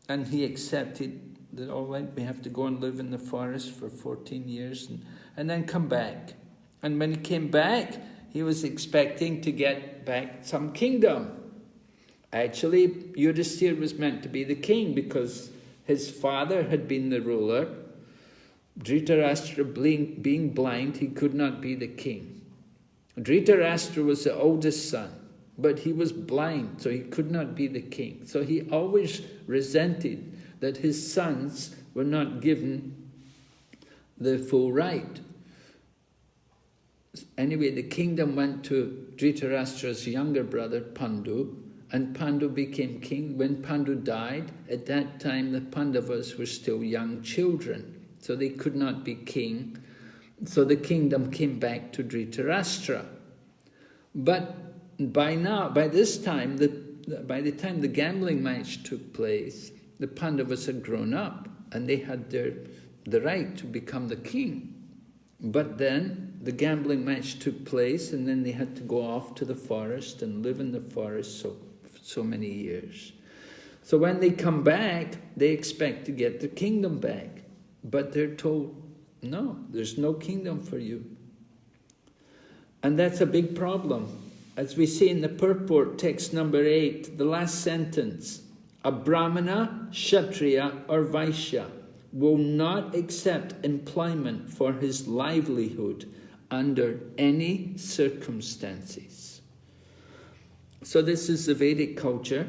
and he accepted that, all right, we have to go and live in the forest for 14 years and then come back. And when he came back, he was expecting to get back some kingdom. Actually, Yudhisthira was meant to be the king because his father had been the ruler. Dhritarashtra being blind, he could not be the king. Dhritarashtra was the oldest son, but he was blind, so he could not be the king. So he always resented that his sons were not given the full right. Anyway, the kingdom went to Dhritarashtra's younger brother, Pandu, and Pandu became king. When Pandu died, at that time the Pandavas were still young children, so they could not be king. So the kingdom came back to Dhritarashtra. But by this time, by the time the gambling match took place, the Pandavas had grown up and they had the right to become the king. But then the gambling match took place and then they had to go off to the forest and live in the forest so many years. So when they come back, they expect to get the kingdom back. But they're told, no, there's no kingdom for you. And that's a big problem. As we see in the purport, text number 8, the last sentence, a Brahmana, Kshatriya or Vaishya will not accept employment for his livelihood under any circumstances. So this is the Vedic culture.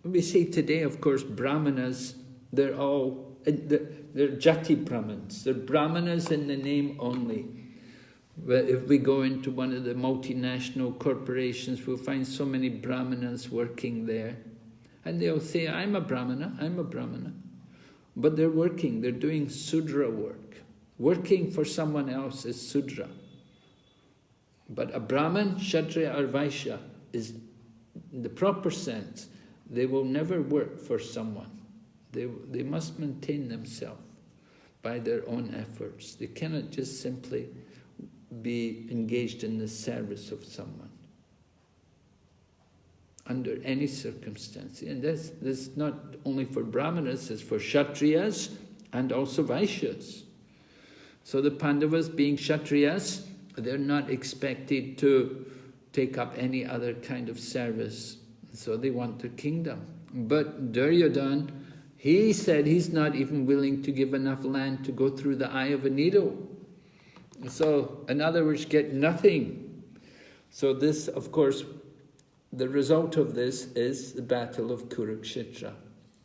We see today, of course, Brahmanas, they're Jati Brahmins. They're Brahmanas in the name only. If we go into one of the multinational corporations, we'll find so many Brahmanas working there. And they'll say, I'm a Brahmana, I'm a Brahmana. But they're working, they're doing Sudra work. Working for someone else is Sudra. But a Brahman, Kshatriya or Vaishya is, in the proper sense, they will never work for someone. They must maintain themselves by their own efforts. They cannot just simply be engaged in the service of someone under any circumstance. And this not only for Brahmanas, it's for Kshatriyas and also Vaishyas. So the Pandavas being Kshatriyas, they're not expected to take up any other kind of service. So they want the kingdom. But Duryodhana, he said he's not even willing to give enough land to go through the eye of a needle. So, in other words, get nothing. So this, of course, the result of this is the Battle of Kurukshetra.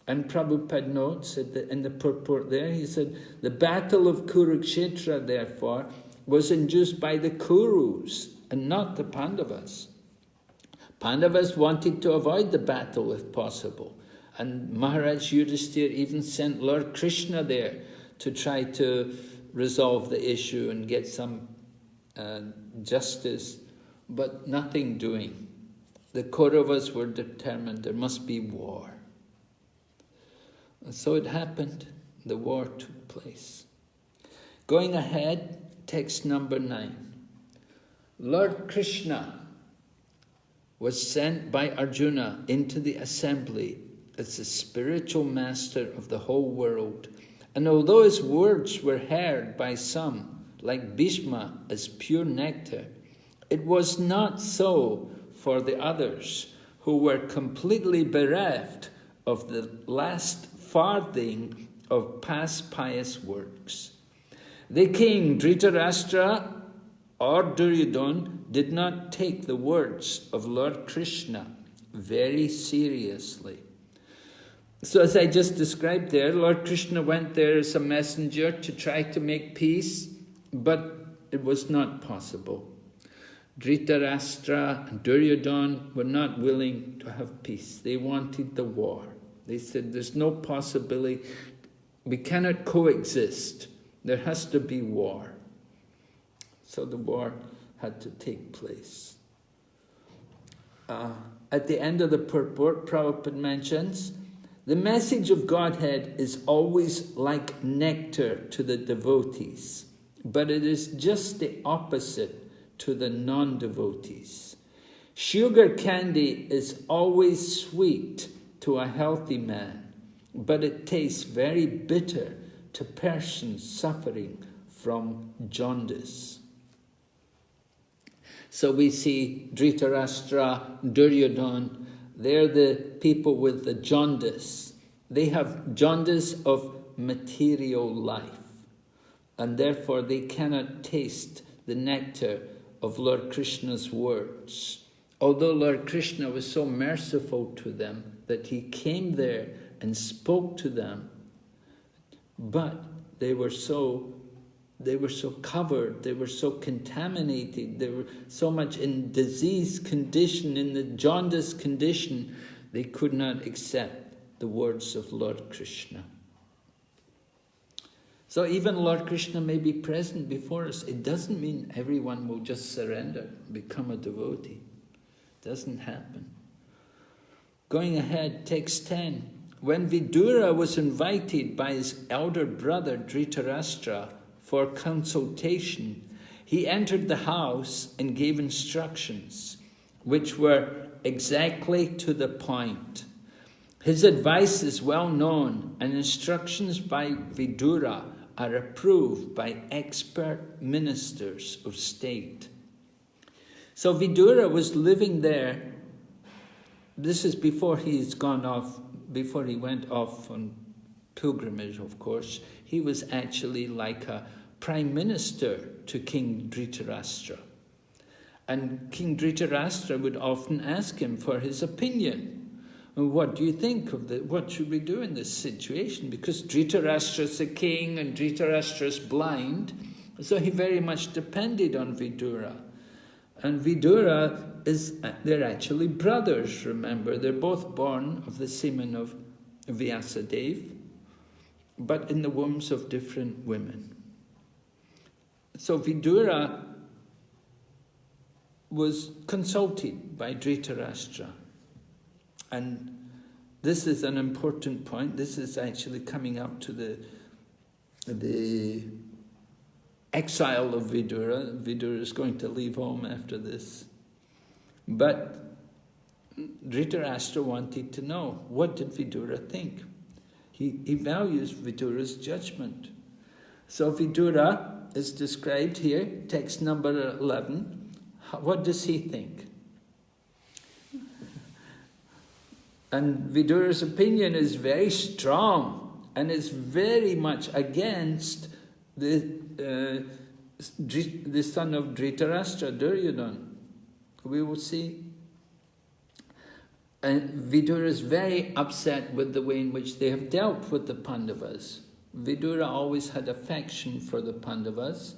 And Prabhupada notes in the purport there, he said, the Battle of Kurukshetra, therefore, was induced by the Kurus and not the Pandavas. Pandavas wanted to avoid the battle if possible. And Maharaj Yudhisthira even sent Lord Krishna there to try to resolve the issue and get some justice, but nothing doing. The Kauravas were determined there must be war. And so it happened. The war took place. Going ahead, text number 9. Lord Krishna was sent by Arjuna into the assembly as the spiritual master of the whole world. And although his words were heard by some, like Bhishma, as pure nectar, it was not so for the others, who were completely bereft of the last farthing of past pious works. The king, Dhritarashtra or Duryodhana, did not take the words of Lord Krishna very seriously. So as I just described there, Lord Krishna went there as a messenger to try to make peace, but it was not possible. Dhritarashtra and Duryodhana were not willing to have peace. They wanted the war. They said, there's no possibility, we cannot coexist. There has to be war. So the war had to take place. At the end of the purport, Prabhupada mentions, the message of Godhead is always like nectar to the devotees, but it is just the opposite to the non-devotees. Sugar candy is always sweet to a healthy man, but it tastes very bitter to persons suffering from jaundice. So we see Dhritarashtra, Duryodhana, they're the people with the jaundice. They have jaundice of material life, and therefore they cannot taste the nectar of Lord Krishna's words. Although Lord Krishna was so merciful to them that he came there and spoke to them, but they were so covered, they were so contaminated, they were so much in disease condition, in the jaundice condition, they could not accept the words of Lord Krishna. So even Lord Krishna may be present before us. It doesn't mean everyone will just surrender, become a devotee. It doesn't happen. Going ahead, text 10. When Vidura was invited by his elder brother Dhritarashtra for consultation, he entered the house and gave instructions, which were exactly to the point. His advice is well known, and instructions by Vidura are approved by expert ministers of state. So Vidura was living there. This is before he's gone off, before he went off on pilgrimage, of course. He was actually like a prime minister to King Dhritarashtra. And King Dhritarashtra would often ask him for his opinion. What do you think of what should we do in this situation? Because Dhritarashtra's the king and Dhritarashtra's blind, so he very much depended on Vidura. And Vidura they're actually brothers, remember. They're both born of the semen of Vyasadeva, but in the wombs of different women. So Vidura was consulted by Dhritarashtra. And this is an important point. This is actually coming up to the exile of Vidura. Vidura is going to leave home after this. But Dhritarashtra wanted to know, what did Vidura think? He values Vidura's judgment. So Vidura is described here, text number 11. What does he think? And Vidura's opinion is very strong and is very much against the son of Dhritarashtra, Duryodhana. We will see. And Vidura is very upset with the way in which they have dealt with the Pandavas. Vidura always had affection for the Pandavas.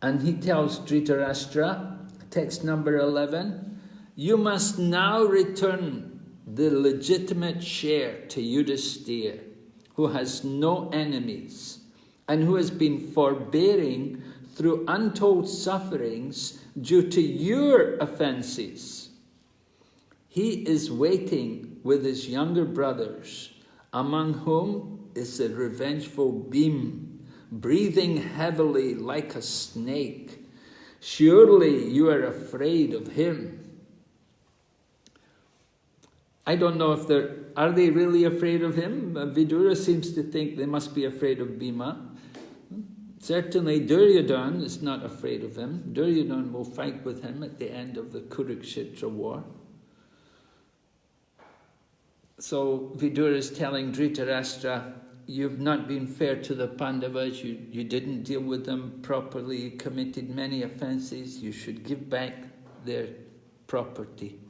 And he tells Dhritarashtra, text number 11, you must now return the legitimate share to Yudhisthira, who has no enemies, and who has been forbearing through untold sufferings due to your offences. He is waiting with his younger brothers, among whom is the revengeful Bhim, breathing heavily like a snake. Surely you are afraid of him. I don't know if are they really afraid of him? Vidura seems to think they must be afraid of Bhima. Certainly Duryodhana is not afraid of him. Duryodhana will fight with him at the end of the Kurukshetra war. So Vidura is telling Dhritarashtra, you've not been fair to the Pandavas, you didn't deal with them properly, you committed many offences, you should give back their property.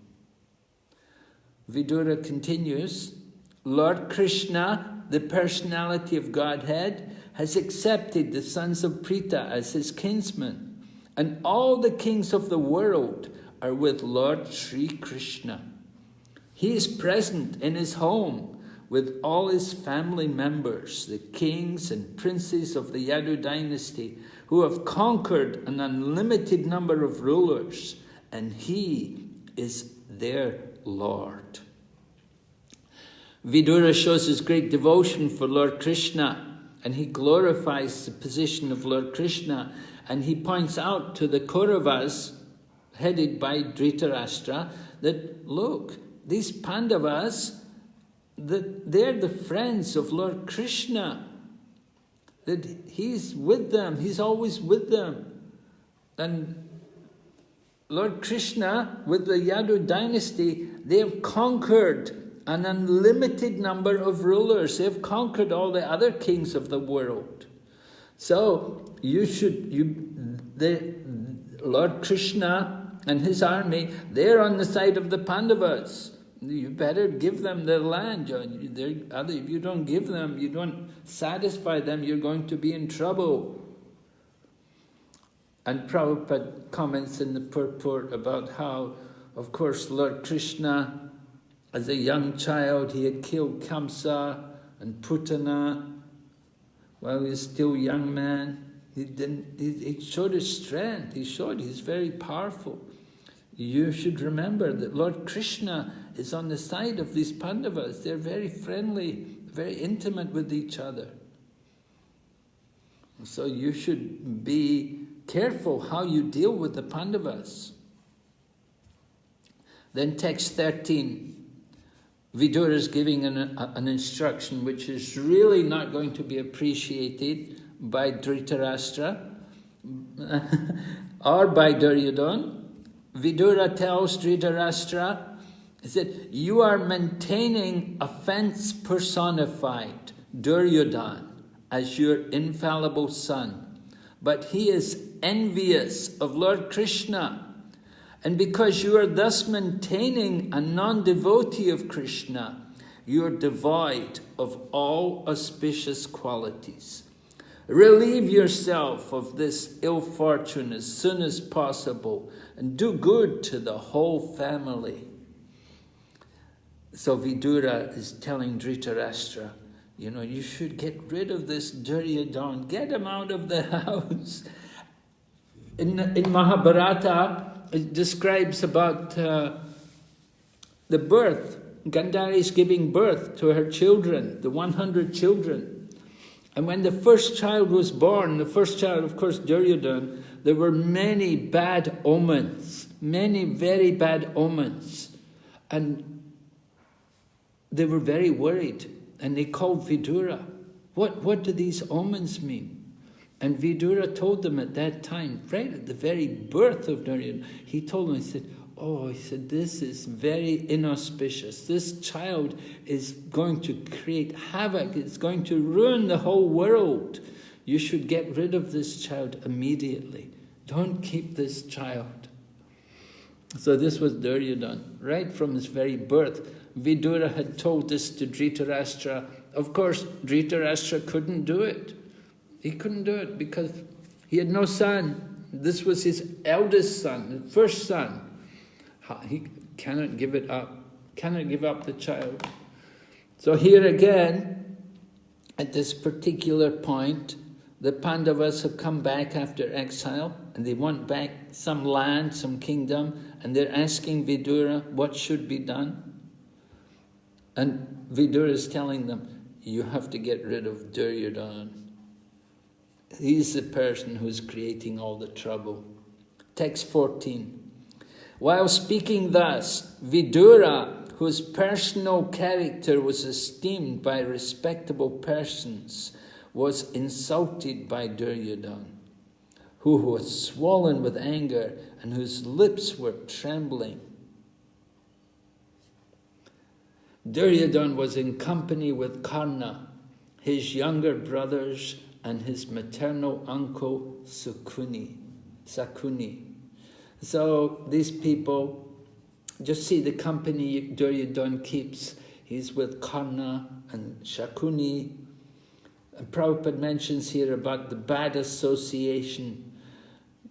Vidura continues, Lord Krishna, the personality of Godhead, has accepted the sons of Pritha as his kinsmen, And all the kings of the world are with Lord Sri Krishna. He is present in his home with all his family members, the kings and princes of the Yadu dynasty, who have conquered an unlimited number of rulers, and he is their Lord. Vidura shows his great devotion for Lord Krishna, and he glorifies the position of Lord Krishna, and he points out to the Kauravas, headed by Dhritarashtra, that look, these Pandavas, that they're the friends of Lord Krishna, that he's with them, he's always with them. And Lord Krishna, with the Yadu dynasty, they have conquered an unlimited number of rulers. They've conquered all the other kings of the world. So Lord Krishna and his army, they're on the side of the Pandavas. You better give them their land. If you don't give them, you don't satisfy them, you're going to be in trouble. And Prabhupada comments in the purport about how, of course, Lord Krishna, as a young child, he had killed Kamsa and Putana while he was still a young man. He showed his strength. He showed he's very powerful. You should remember that Lord Krishna is on the side of these Pandavas. They're very friendly, very intimate with each other. So you should be careful how you deal with the Pandavas. Then text 13, Vidura is giving an instruction which is really not going to be appreciated by Dhritarashtra or by Duryodhana. Vidura tells Dhritarashtra, he said, you are maintaining offense personified, Duryodhana, as your infallible son. But he is envious of Lord Krishna. And because you are thus maintaining a non-devotee of Krishna, you are devoid of all auspicious qualities. Relieve yourself of this ill fortune as soon as possible and do good to the whole family. So Vidura is telling Dhritarashtra, you should get rid of this Duryodhana, get him out of the house. In Mahabharata, it describes about the birth. Gandhari is giving birth to her children, the 100 children. And when the first child was born, the first child, of course, Duryodhana, there were many bad omens, many very bad omens. And they were very worried. And they called Vidura. What do these omens mean? And Vidura told them at that time, right at the very birth of Duryodhana, he told them, he said, this is very inauspicious. This child is going to create havoc. It's going to ruin the whole world. You should get rid of this child immediately. Don't keep this child. So this was Duryodhana, right from his very birth. Vidura had told this to Dhritarashtra. Of course, Dhritarashtra couldn't do it. He couldn't do it because he had no son. This was his eldest son, the first son. He cannot give it up, cannot give up the child. So here again, at this particular point, the Pandavas have come back after exile and they want back some land, some kingdom, and they're asking Vidura what should be done. And Vidura is telling them, you have to get rid of Duryodhana. He's the person who's creating all the trouble. Text 14. While speaking thus, Vidura, whose personal character was esteemed by respectable persons, was insulted by Duryodhana, who was swollen with anger and whose lips were trembling. Duryodhana was in company with Karna, his younger brothers, and his maternal uncle Sakuni. So these people, just see the company Duryodhana keeps. He's with Karna and Shakuni. And Prabhupada mentions here about the bad association.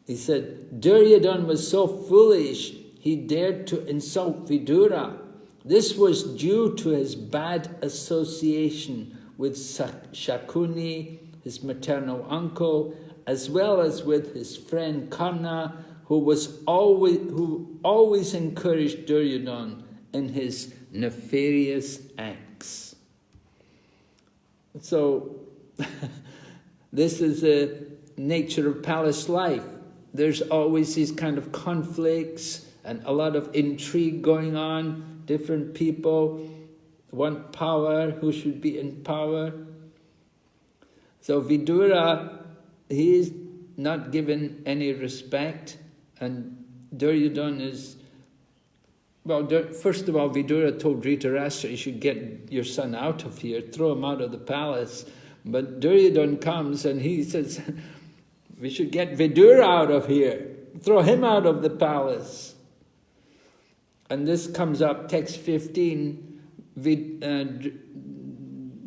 He said, Duryodhana was so foolish, he dared to insult Vidura. This was due to his bad association with Shakuni, his maternal uncle, as well as with his friend Karna, who always encouraged Duryodhana in his nefarious acts. So, this is the nature of palace life. There's always these kind of conflicts and a lot of intrigue going on. Different people want power, who should be in power. So Vidura, he is not given any respect, and Duryodhana is, well, first of all, Vidura told Dhritarashtra, you should get your son out of here, throw him out of the palace. But Duryodhana comes and he says, we should get Vidura out of here, throw him out of the palace. And this comes up, text 15,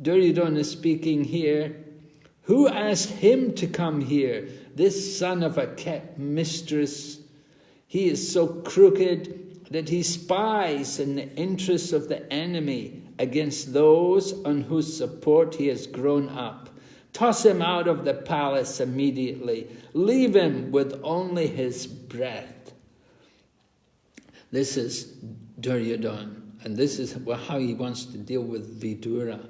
Duryodhana is speaking here. Who asked him to come here? This son of a kept mistress. He is so crooked that he spies in the interests of the enemy against those on whose support he has grown up. Toss him out of the palace immediately. Leave him with only his breath. This is Duryodhana, and this is how he wants to deal with Vidura.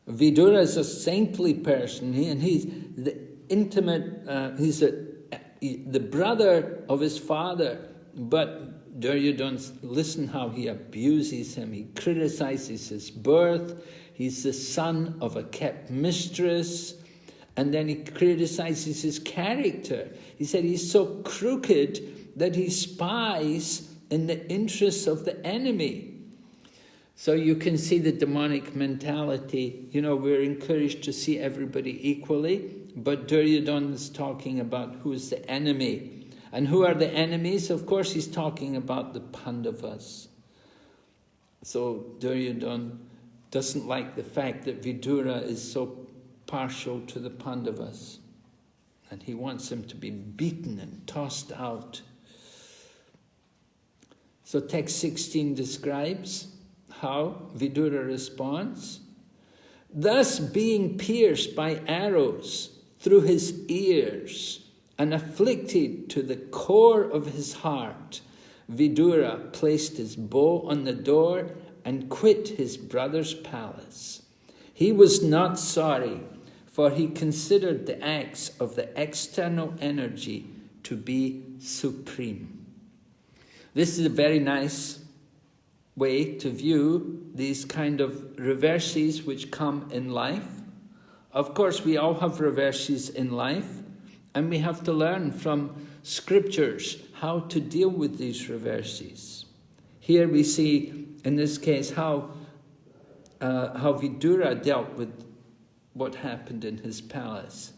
Vidura is a saintly person, and he's the intimate, he's the brother of his father, but Duryodhana, listen how he abuses him. He criticizes his birth. He's the son of a kept mistress. And then he criticizes his character. He said he's so crooked that he spies in the interests of the enemy. So you can see the demonic mentality. You know, we're encouraged to see everybody equally, but Duryodhana is talking about who's the enemy. And who are the enemies? Of course, he's talking about the Pandavas. So Duryodhana doesn't like the fact that Vidura is so partial to the Pandavas. And he wants him to be beaten and tossed out. So text 16 describes how Vidura responds. Thus being pierced by arrows through his ears and afflicted to the core of his heart, Vidura placed his bow on the door and quit his brother's palace. He was not sorry, for he considered the acts of the external energy to be supreme. This is a very nice way to view these kind of reverses which come in life. Of course, we all have reverses in life, and we have to learn from scriptures how to deal with these reverses. Here we see, in this case, how Vidura dealt with what happened in his palace.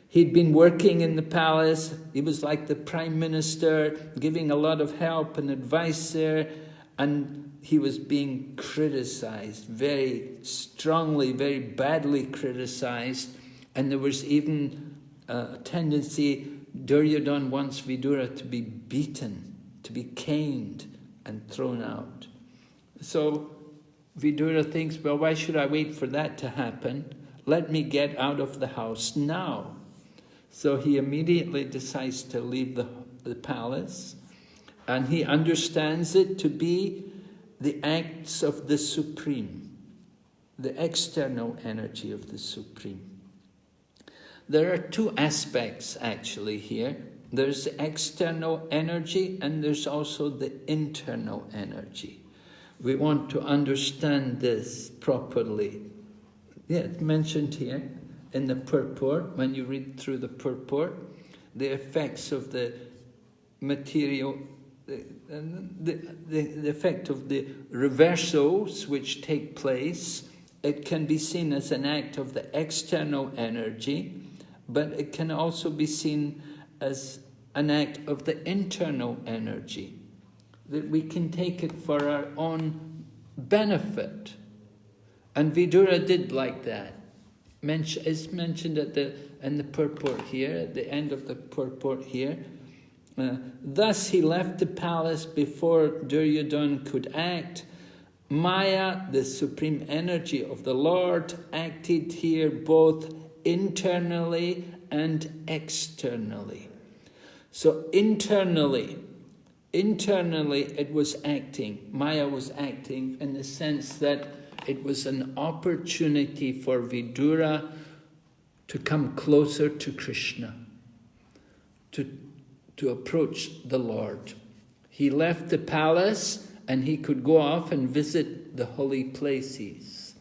He'd been working in the palace. He was like the prime minister, giving a lot of help and advice there, and he was being criticized, very strongly, very badly criticized, and there was even a tendency, Duryodhana wants Vidura to be beaten, to be caned and thrown out. So Vidura thinks, well, why should I wait for that to happen? Let me get out of the house now. So he immediately decides to leave the palace, and he understands it to be the acts of the Supreme, the external energy of the Supreme. There are two aspects actually here. There's the external energy and there's also the internal energy. We want to understand this properly. Yeah, it's mentioned here in the purport, when you read through the purport, the effects of the material, the effect of the reversals which take place. It can be seen as an act of the external energy, but it can also be seen as an act of the internal energy, that we can take it for our own benefit. And Vidura did like that. It's mentioned in the purport here, at the end of the purport here, Thus he left the palace before Duryodhana could act. Maya, the supreme energy of the Lord, acted here both internally and externally. So internally it was acting. Maya was acting in the sense that it was an opportunity for Vidura to come closer to Krishna, to approach the Lord. He left the palace and he could go off and visit the holy places.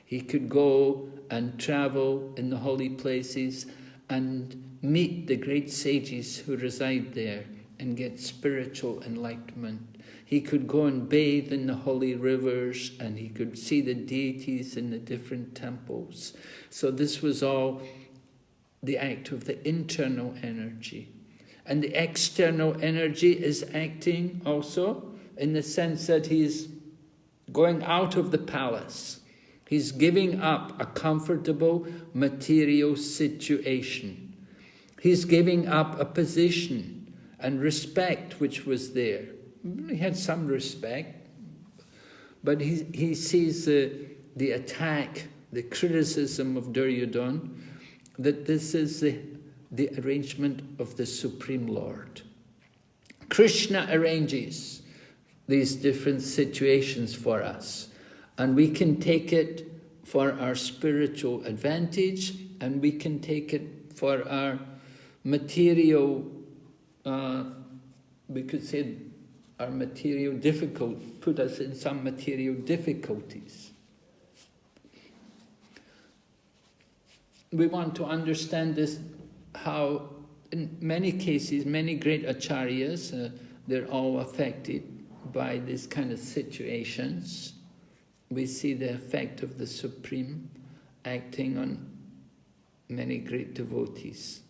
He could go and travel in the holy places and meet the great sages who reside there and get spiritual enlightenment. He could go and bathe in the holy rivers and he could see the deities in the different temples. So this was all the act of the internal energy. And the external energy is acting also in the sense that he's going out of the palace. He's giving up a comfortable material situation. He's giving up a position and respect which was there. He had some respect, but he sees the attack, the criticism of Duryodhana, that this is the arrangement of the Supreme Lord. Krishna arranges these different situations for us, and we can take it for our spiritual advantage, and we can take it for our material, we could say our material put us in some material difficulties. We want to understand this, how in many cases, many great acharyas, they're all affected by these kind of situations. We see the effect of the Supreme acting on many great devotees.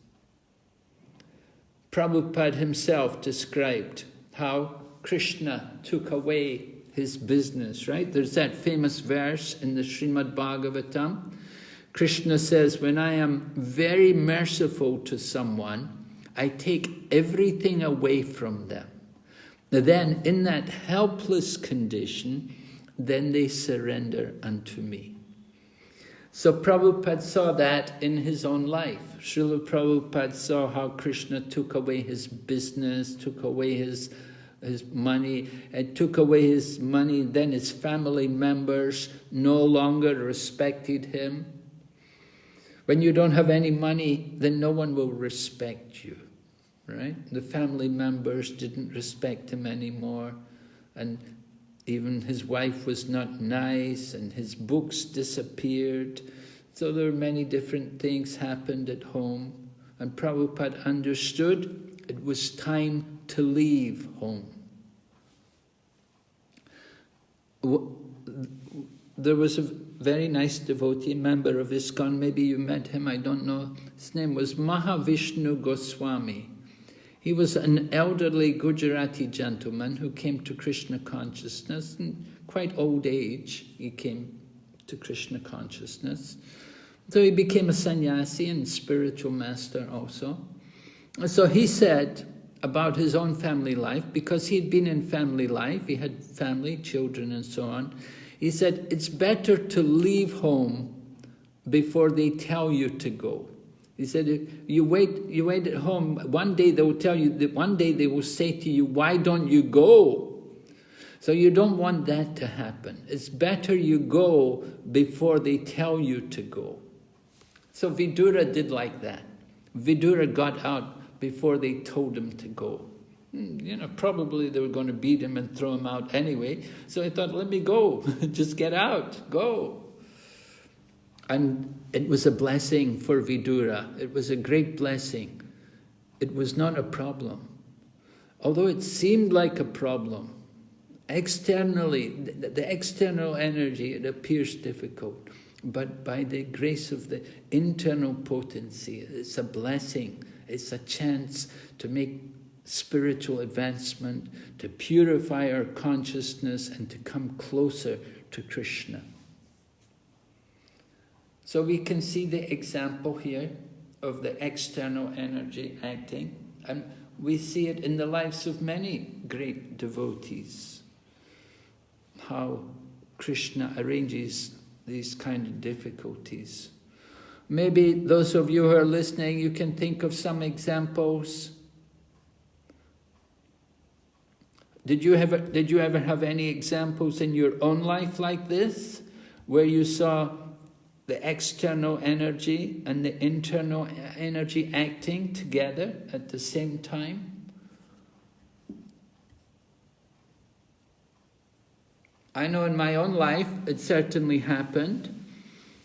Prabhupada himself described how Krishna took away his business, right? There's that famous verse in the Srimad Bhagavatam. Krishna says, when I am very merciful to someone, I take everything away from them. Then in that helpless condition, then they surrender unto me. So Prabhupada saw that in his own life. Srila Prabhupada saw how Krishna took away his business, took away his money, and took away his money, then his family members no longer respected him. When you don't have any money, then no one will respect you, right? The family members didn't respect him anymore, and even his wife was not nice, and his books disappeared. So there were many different things happened at home, and Prabhupada understood it was time to leave home. There was a very nice devotee, member of ISKCON, maybe you met him, I don't know. His name was Mahavishnu Goswami. He was an elderly Gujarati gentleman who came to Krishna consciousness. In quite old age, he came to Krishna consciousness. So he became a sannyasi and spiritual master also. So he said about his own family life, because he'd been in family life, he had family, children and so on. He said, it's better to leave home before they tell you to go. He said, if you wait at home, one day they will tell you, that one day they will say to you, why don't you go? So you don't want that to happen. It's better you go before they tell you to go. So Vidura did like that. Vidura got out before they told him to go. You know, probably they were going to beat him and throw him out anyway. So he thought, let me go, just get out, go. And it was a blessing for Vidura. It was a great blessing. It was not a problem. Although it seemed like a problem, externally, the external energy, it appears difficult. But by the grace of the internal potency, it's a blessing. It's a chance to make spiritual advancement, to purify our consciousness and to come closer to Krishna. So we can see the example here of the external energy acting. And we see it in the lives of many great devotees, how Krishna arranges these kind of difficulties. Maybe those of you who are listening, you can think of some examples. Did you ever have any examples in your own life like this, where you saw the external energy and the internal energy acting together at the same time? I know in my own life it certainly happened.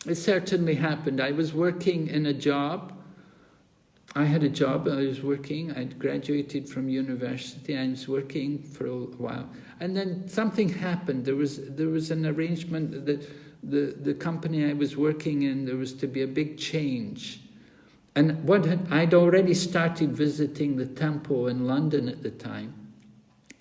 It certainly happened. I was working in a job. I had a job, I was working, I'd graduated from university, I was working for a while. And then something happened. There was an arrangement that the company I was working in, there was to be a big change. And I'd already started visiting the temple in London at the time.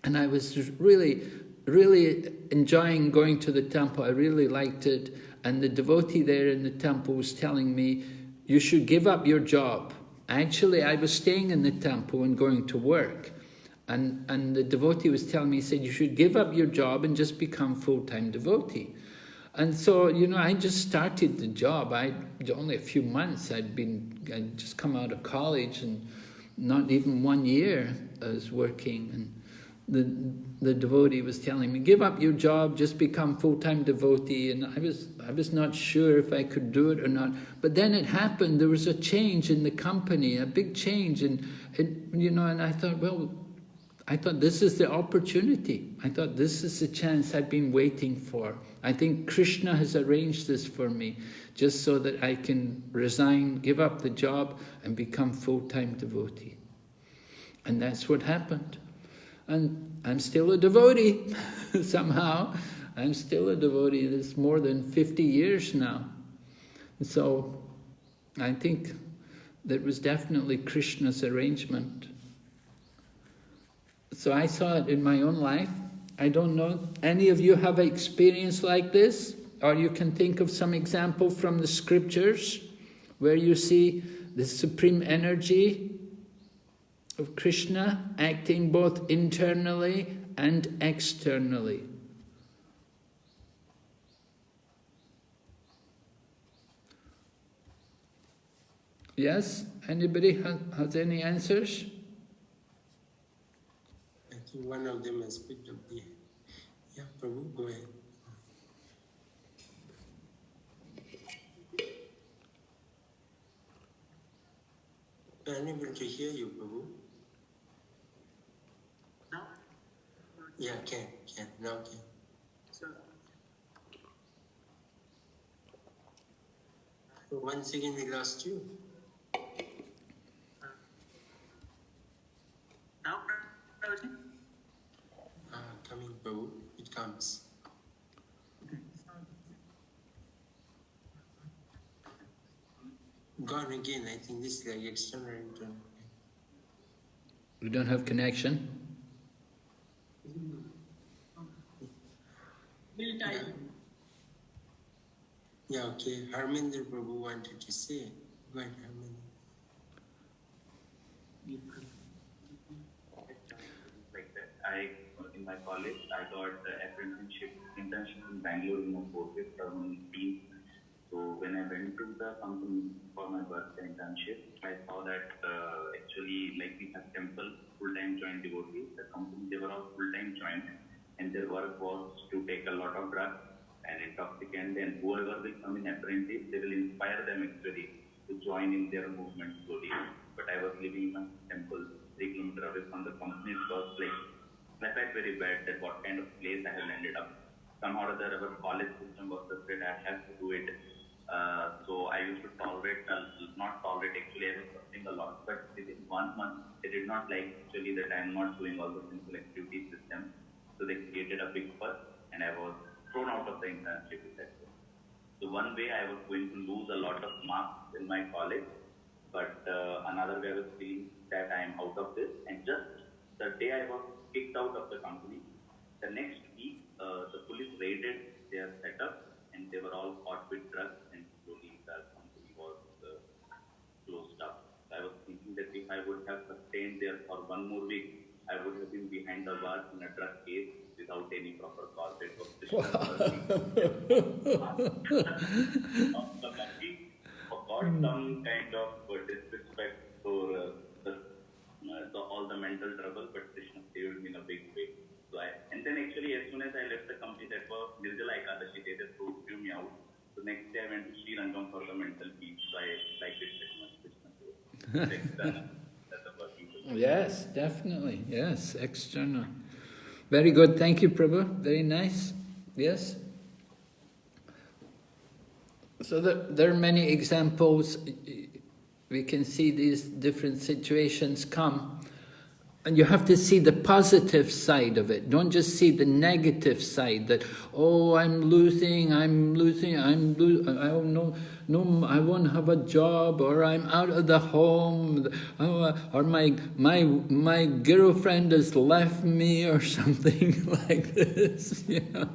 And I was really, really enjoying going to the temple. I really liked it. And the devotee there in the temple was telling me, you should give up your job. Actually, I was staying in the temple and going to work. And the devotee was telling me, he said, you should give up your job and just become full-time devotee. And so, I just started the job. Only a few months. I'd just come out of college, and not even 1 year I was working. And the devotee was telling me, give up your job, just become full-time devotee. And I was not sure if I could do it or not. But then it happened. There was a change in the company, a big change. And I thought, this is the opportunity. I thought, this is the chance I've been waiting for. I think Krishna has arranged this for me, just so that I can resign, give up the job, and become full-time devotee. And that's what happened. And I'm still a devotee, somehow. I'm still a devotee. It's more than 50 years now. So I think that was definitely Krishna's arrangement. So I saw it in my own life. I don't know, any of you have an experience like this? Or you can think of some example from the scriptures where you see the supreme energy of Krishna acting both internally and externally. Yes? Anybody has any answers? I think one of them has picked up the... Yeah, Prabhu, go ahead. I'm unable to hear you, Prabhu. Now? Yeah, can. Now can. So, Once again, we lost you. now, Prabhuji? Coming, Prabhu. It comes. Okay. Gone again. I think this is like external and internal. We don't have connection. We'll type. Yeah, okay. Harminder Prabhu wanted to say. Go ahead, Harminder. Like that. In my college, I got the internship in Bangalore in my fourth year term team. So when I went to the company for my work internship, I saw that actually, like we have temple full-time joint devotees, the company, they were all full-time joint, and their work was to take a lot of drugs and intoxicants, and whoever will come in apprentice, they will inspire them actually to join in their movement slowly. But I was living in a temple 3 kilometers away from the company. It was like, I felt very bad that what kind of place I have ended up. Somehow or other, our college system was such that I have to do it. So I used to not tolerate actually, I was suffering a lot. But within 1 month, they did not like actually that I am not doing all the simple activity system. So they created a big fuss, and I was thrown out of the internship with that. So one way I was going to lose a lot of marks in my college, but another way I was feeling that I am out of this. And just the day I was kicked out of the company, the next week the police raided their setup, and they were all caught with drugs, and slowly the company was closed up. So I was thinking that if I would have sustained their for 1 more week, I would have been behind the bars in a drug case without any proper cause. It was the monkey forgot some kind of disrespect for all the mental trouble, but Krishna saved me in a big way. So and then actually as soon as I left the company, that was Nirjala Ekadashi Day, that threw me out. So next day I went to Sri Lanka for the mental peace. So I liked it very much. Krishna saved. Yes, definitely. Yes, external. Very good. Thank you, Prabhu. Very nice. Yes. So there are many examples. We can see these different situations come. And you have to see the positive side of it. Don't just see the negative side that, oh, I'm losing, I won't have a job, or I'm out of the home, or my girlfriend has left me, or something like this. You know?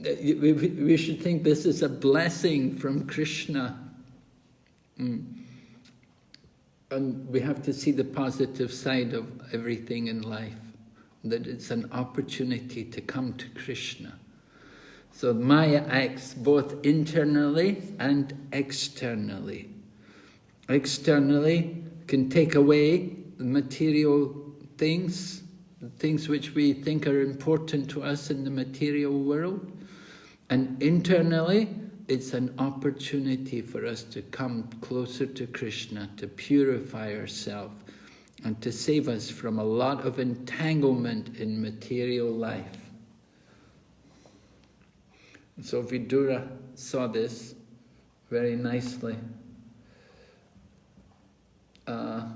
We should think this is a blessing from Krishna. And we have to see the positive side of everything in life, that it's an opportunity to come to Krishna. So Maya acts both internally and externally. Externally can take away the material things, the things which we think are important to us in the material world. And internally, it's an opportunity for us to come closer to Krishna, to purify ourselves, and to save us from a lot of entanglement in material life. So Vidura saw this very nicely. So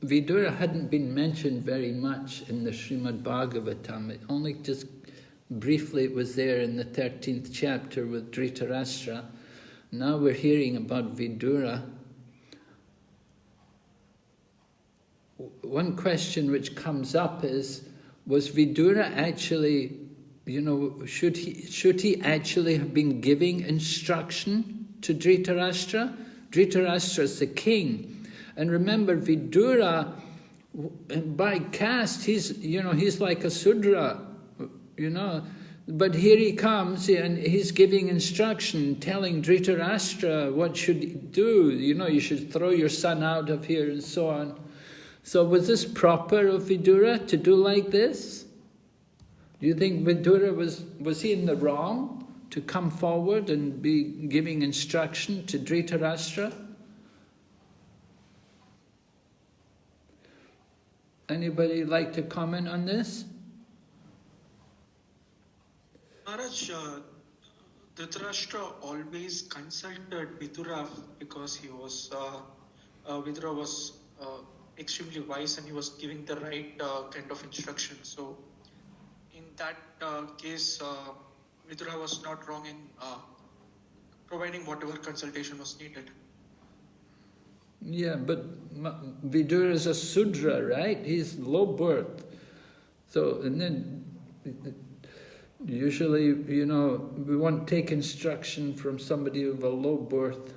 Vidura hadn't been mentioned very much in the Srimad Bhagavatam. It only just briefly it was there in the 13th chapter with Dhritarashtra. Now we're hearing about Vidura. One question which comes up is, was Vidura actually, should he actually have been giving instruction to Dhritarashtra? Dhritarashtra is the king. And remember, Vidura, by caste, he's like a Sudra, but here he comes and he's giving instruction, telling Dhritarashtra what should he do. You should throw your son out of here and so on. So was this proper of Vidura to do like this? Do you think Vidura was he in the wrong to come forward and be giving instruction to Dhritarashtra? Anybody like to comment on this? Maharaj, Dhritarashtra always consulted Vidura because Vidura was extremely wise and he was giving the right kind of instruction. So in that case, Vidura was not wrong in providing whatever consultation was needed. Yeah, but Vidura is a Sudra, right? He's low birth. So, and then usually, we won't take instruction from somebody with a low birth.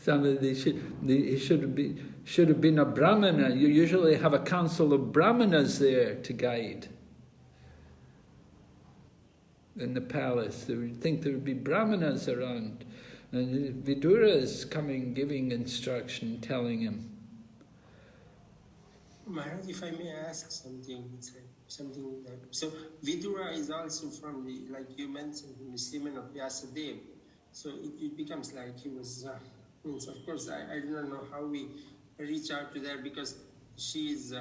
Somebody should have been a Brahmana. You usually have a council of Brahmanas there to guide. In the palace, you would think there would be Brahmanas around. And Vidura is coming, giving instruction, telling him. Maharaj, if I may ask something that, so Vidura is also from like you mentioned, from the semen of Vyasadeva. So it becomes like he was, of course, I do not know how we reach out to that because she is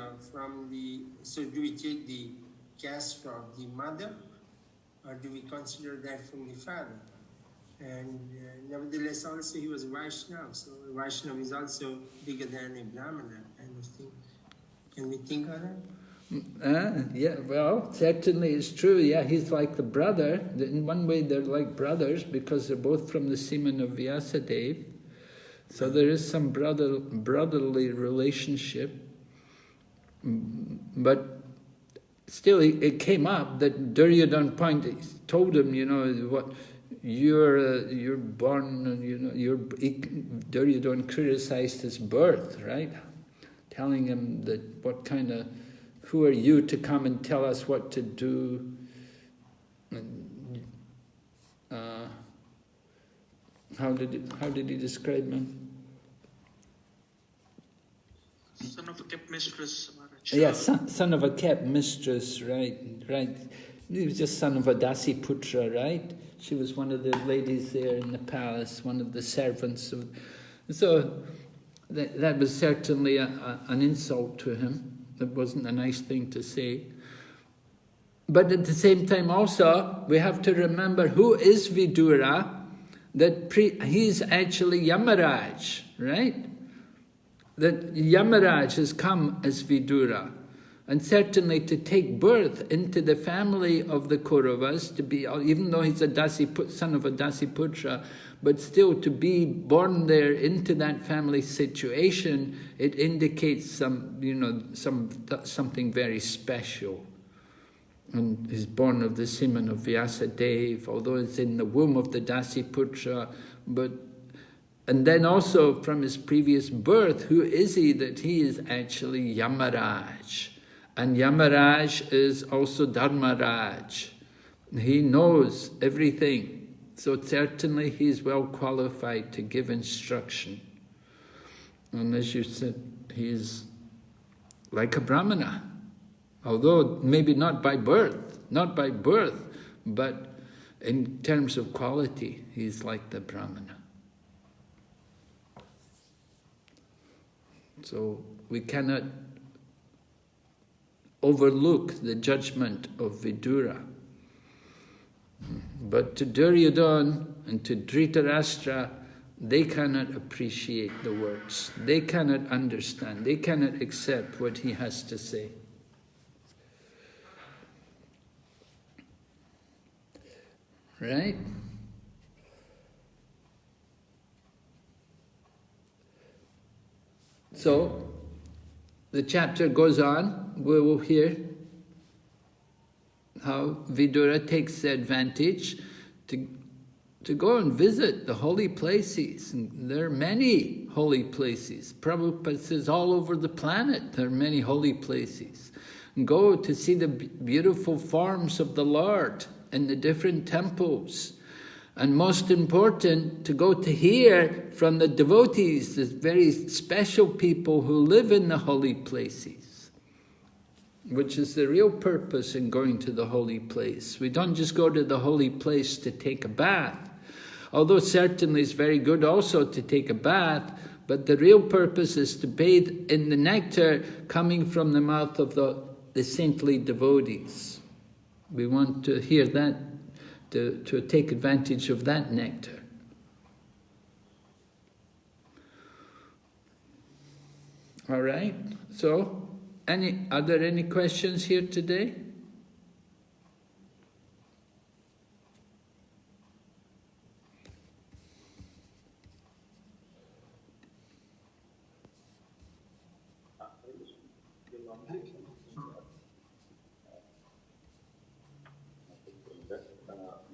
so do we take the caste from the mother or do we consider that from the father? And nevertheless, also he was Vaishnava, so Vaishnava is also bigger than a Brahmana kind of thing. Can we think of that? Yeah, well, certainly it's true. Yeah, he's like the brother. In one way, they're like brothers because they're both from the semen of Vyasadeva. So there is some brotherly relationship. But still, it came up that Duryodhana told him, you're born, Duryodhana criticized his birth, right? Telling him that who are you to come and tell us what to do? And, how did he describe him? Son of a kept mistress, Maharaj. Yeah, son of a kept mistress, right. He was just son of a Dasi Putra, right? She was one of the ladies there in the palace, one of the servants. So that was certainly an insult to him. It wasn't a nice thing to say. But at the same time also, we have to remember who is Vidura, that he's actually Yamaraj, right? That Yamaraj has come as Vidura. And certainly to take birth into the family of the Kauravas, to be, even though he's a son of a Dasiputra, but still to be born there into that family situation, it indicates something very special. And he's born of the semen of Vyasadeva, although it's in the womb of the Dasiputra, and then also from his previous birth, who is he? That he is actually Yamaraj. And Yamaraj is also Dharmaraj. He knows everything. So certainly he is well qualified to give instruction. And as you said, he is like a Brahmana. Although maybe not by birth, but in terms of quality, he's like the Brahmana. So we cannot overlook the judgment of Vidura. But to Duryodhana and to Dhritarashtra, they cannot appreciate the words. They cannot understand. They cannot accept what he has to say. Right? So, the chapter goes on. We will hear how Vidura takes the advantage to go and visit the holy places. And there are many holy places. Prabhupada says all over the planet there are many holy places. And go to see the beautiful forms of the Lord in the different temples. And most important, to go to hear from the devotees, the very special people who live in the holy places, which is the real purpose in going to the holy place. We don't just go to the holy place to take a bath, although certainly it's very good also to take a bath, but the real purpose is to bathe in the nectar coming from the mouth of the saintly devotees. We want to hear that, to take advantage of that nectar. All right, so are there any questions here today?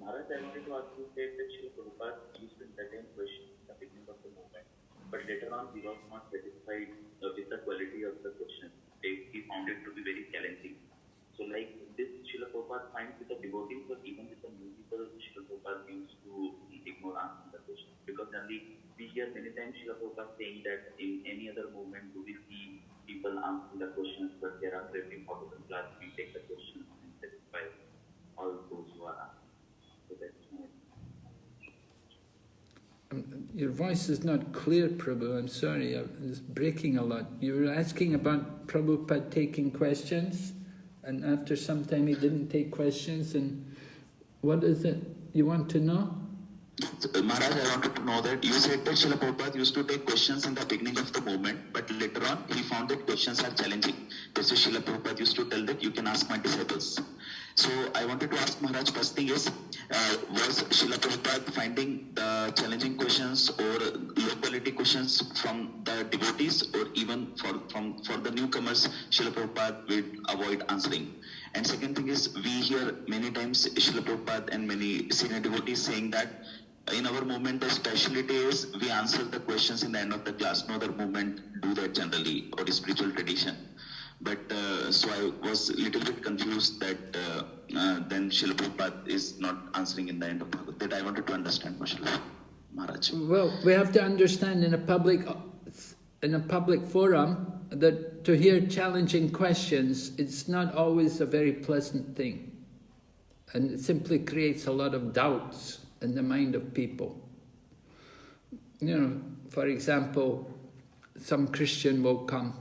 Maharaj, I wanted to ask you that Srila Prabhupada used to entertain questions at the beginning of the movement, but later on he was not satisfied with the quality of the question. He found it to be very challenging. So like this Srila Prabhupada finds with the devotees, but even with the new people, Srila Prabhupada used to ignore answering the question. Because only we hear many times Srila Prabhupada saying that in any other movement do we see people answering the questions, but there are every important class we take the questions and satisfy all those who are asking. So that's my... Your voice is not clear, Prabhu. I'm sorry, it's breaking a lot. You were asking about Prabhupada taking questions, and after some time he didn't take questions, and what is it you want to know? Maharaj, I wanted to know that you said that Srila Prabhupada used to take questions in the beginning of the movement, but later on he found that questions are challenging. That's why Srila Prabhupada used to tell that you can ask my disciples. So I want wanted to ask Maharaj, first thing is, was Srila Prabhupada finding the challenging questions or low quality questions from the devotees, or even for the newcomers, Srila Prabhupada would avoid answering? And second thing is, we hear many times Srila Prabhupada and many senior devotees saying that in our movement, the specialty is we answer the questions in the end of the class. No other movement do that generally, or the spiritual tradition. But so I was a little bit confused that then Srila Prabhupada is not answering in the end of the that I wanted to understand, Srila Maharaj. Well, we have to understand in a public forum that to hear challenging questions, it's not always a very pleasant thing. And it simply creates a lot of doubts in the mind of people. You know, for example, some Christian will come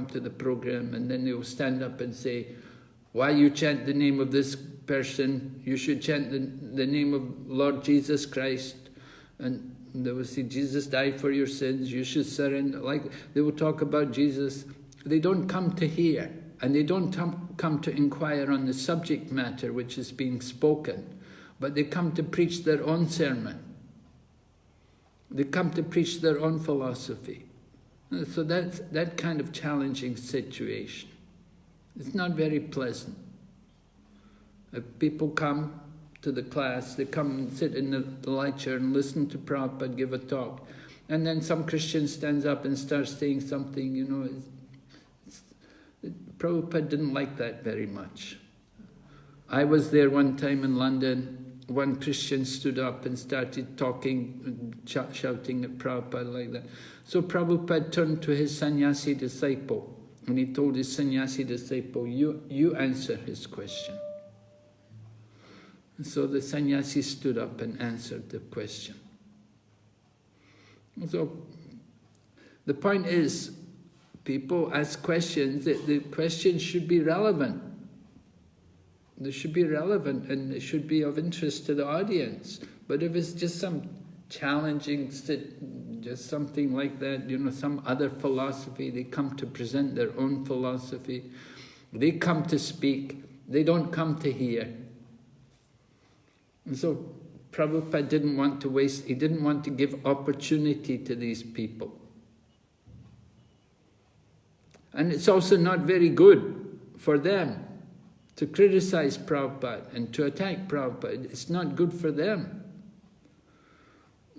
to the program, and then they will stand up and say, why you chant the name of this person? You should chant the name of Lord Jesus Christ. And they will say, Jesus died for your sins, you should surrender. Like, they will talk about Jesus. They don't come to hear, and they don't come to inquire on the subject matter which is being spoken, but they come to preach their own sermon. They come to preach their own philosophy. So that's that kind of challenging situation. It's not very pleasant. If people come to the class, they come and sit in the lecture and listen to Prabhupada give a talk, and then some Christian stands up and starts saying something, you know, Prabhupada didn't like that very much. I was there one time in London. One Christian stood up and started talking, shouting at Prabhupada like that. So Prabhupada turned to his sannyasi disciple, and he told his sannyasi disciple, you answer his question. And so the sannyasi stood up and answered the question. So the point is, people ask questions, the questions should be relevant. They should be relevant and they should be of interest to the audience. But if it's just some challenging, just something like that, you know, some other philosophy, they come to present their own philosophy, they come to speak, they don't come to hear. And so Prabhupada didn't want to waste, he didn't want to give opportunity to these people. And it's also not very good for them to criticize Prabhupada and to attack Prabhupada. It's not good for them.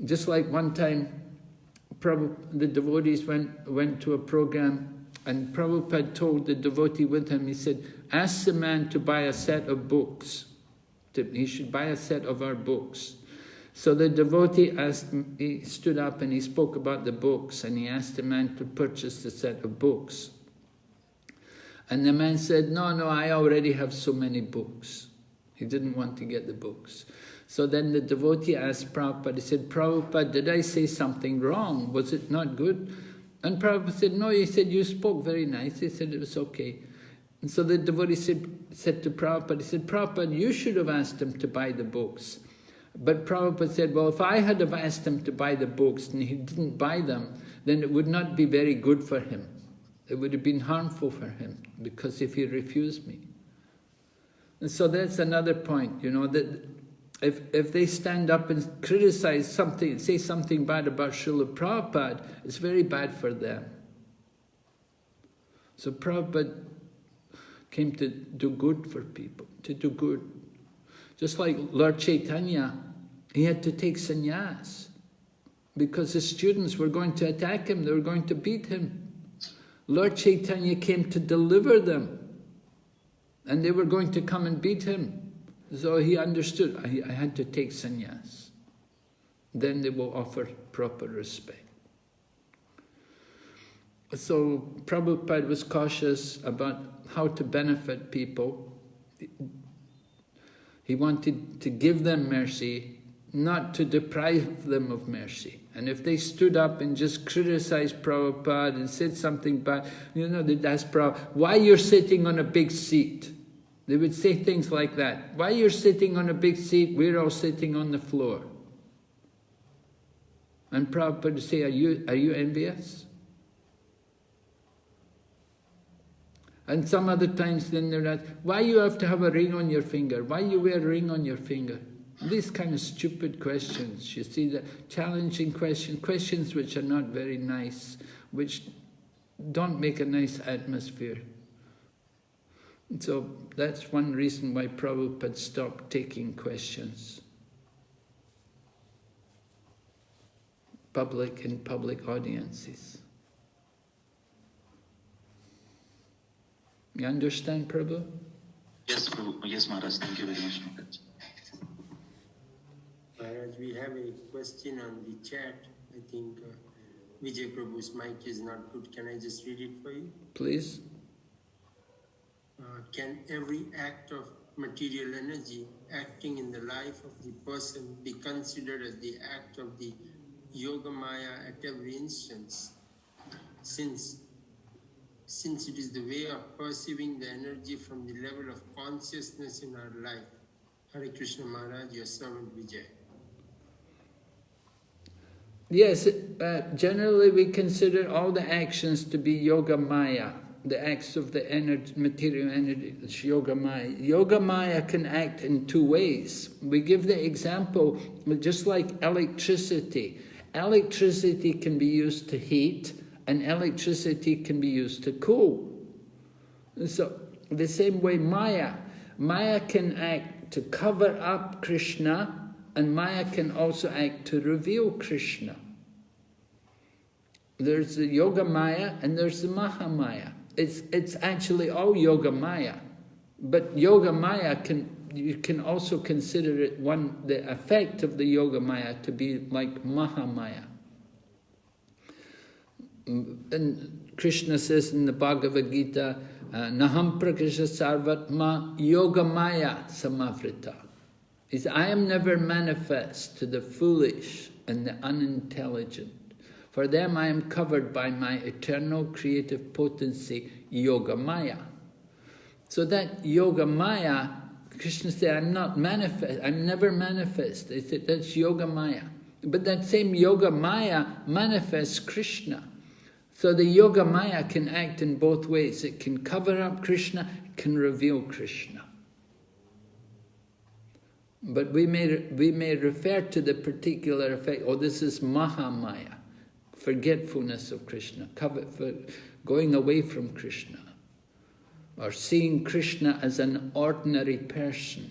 Just like one time, the devotees went to a program, and Prabhupada told the devotee with him, he said, ask the man to buy a set of books. He should buy a set of our books. So the devotee he stood up and he spoke about the books, and he asked the man to purchase the set of books. And the man said, no, I already have so many books. He didn't want to get the books. So then the devotee asked Prabhupada, he said, Prabhupada, did I say something wrong? Was it not good? And Prabhupada said, no, he said, you spoke very nice. He said, it was okay. And so the devotee said to Prabhupada, he said, Prabhupada, you should have asked him to buy the books. But Prabhupada said, well, if I had have asked him to buy the books and he didn't buy them, then it would not be very good for him. It would have been harmful for him, because if he refused me. And so that's another point, you know, that if they stand up and criticize something, say something bad about Srila Prabhupada, it's very bad for them. So Prabhupada came to do good for people, to do good. Just like Lord Chaitanya, he had to take sannyas because his students were going to attack him, they were going to beat him. Lord Chaitanya came to deliver them, and they were going to come and beat him. So he understood, I had to take sannyas. Then they will offer proper respect. So Prabhupada was cautious about how to benefit people. He wanted to give them mercy, not to deprive them of mercy. And if they stood up and just criticized Prabhupada and said something bad, you know, they'd ask Prabhupada, why you're sitting on a big seat? They would say things like that. Why you're sitting on a big seat? We're all sitting on the floor. And Prabhupada would say, are you envious? And some other times then they're asked, why you have to have a ring on your finger? Why you wear a ring on your finger? These kind of stupid questions, you see, the challenging questions which are not very nice, which don't make a nice atmosphere. And so that's one reason why Prabhupada stopped taking questions. In public audiences. You understand, Prabhu? Yes, Prabhu. Yes, Maharaj. Thank you very much, Maharaj. Maharaj, we have a question on the chat. I think Vijay Prabhu's mic is not good. Can I just read it for you? Please. Can every act of material energy acting in the life of the person be considered as the act of the Yoga Maya at every instance? Since it is the way of perceiving the energy from the level of consciousness in our life. Hare Krishna Maharaj, your servant Vijay. Yes, generally we consider all the actions to be Yoga Maya, the acts of the energy, material energy, it's Yoga Maya. Yoga Maya can act in two ways. We give the example, just like electricity. Electricity can be used to heat, and electricity can be used to cool. So, the same way Maya can act to cover up Krishna, and Maya can also act to reveal Krishna. There's the Yoga Maya and there's the Mahamaya. It's actually all Yoga Maya, but Yoga Maya you can also consider it the effect of the Yoga Maya to be like Mahamaya. And Krishna says in the Bhagavad Gita, Naham prakrisha sarvatma yoga maya samavrita. I am never manifest to the foolish and the unintelligent. For them I am covered by my eternal creative potency, Yoga Maya. So that Yoga Maya, Krishna said, I'm never manifest. They said, that's Yoga Maya. But that same Yoga Maya manifests Krishna. So the Yoga Maya can act in both ways. It can cover up Krishna, it can reveal Krishna. But we may refer to the particular effect, this is Mahamaya, forgetfulness of Krishna, going away from Krishna, or seeing Krishna as an ordinary person.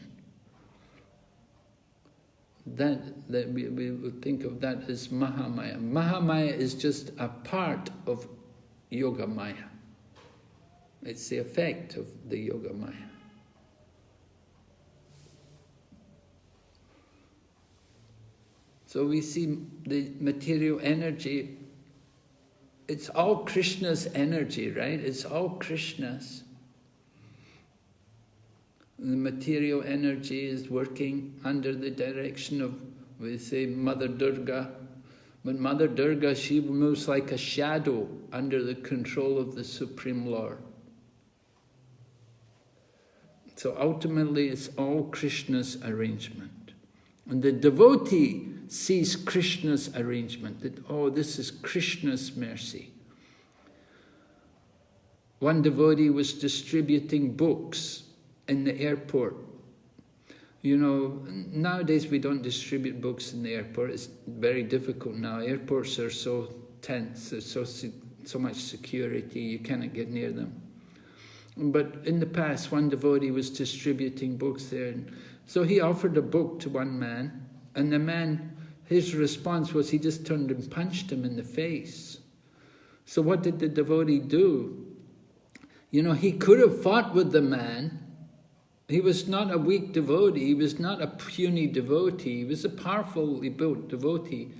That we would think of that as Mahamaya. Mahamaya is just a part of Yoga Maya. It's the effect of the Yoga Maya. So we see the material energy, it's all Krishna's energy, right? It's all Krishna's. The material energy is working under the direction of, we say, Mother Durga. But Mother Durga, she moves like a shadow under the control of the Supreme Lord. So ultimately, it's all Krishna's arrangement. And the devotee sees Krishna's arrangement, that, this is Krishna's mercy. One devotee was distributing books in the airport. You know, nowadays we don't distribute books in the airport. It's very difficult now. Airports are so tense, there's so much security, you cannot get near them. But in the past, one devotee was distributing books there. And so he offered a book to one man, and the man, his response was he just turned and punched him in the face. So what did the devotee do? You know, he could have fought with the man. He was not a weak devotee, he was not a puny devotee, he was a powerfully built devotee.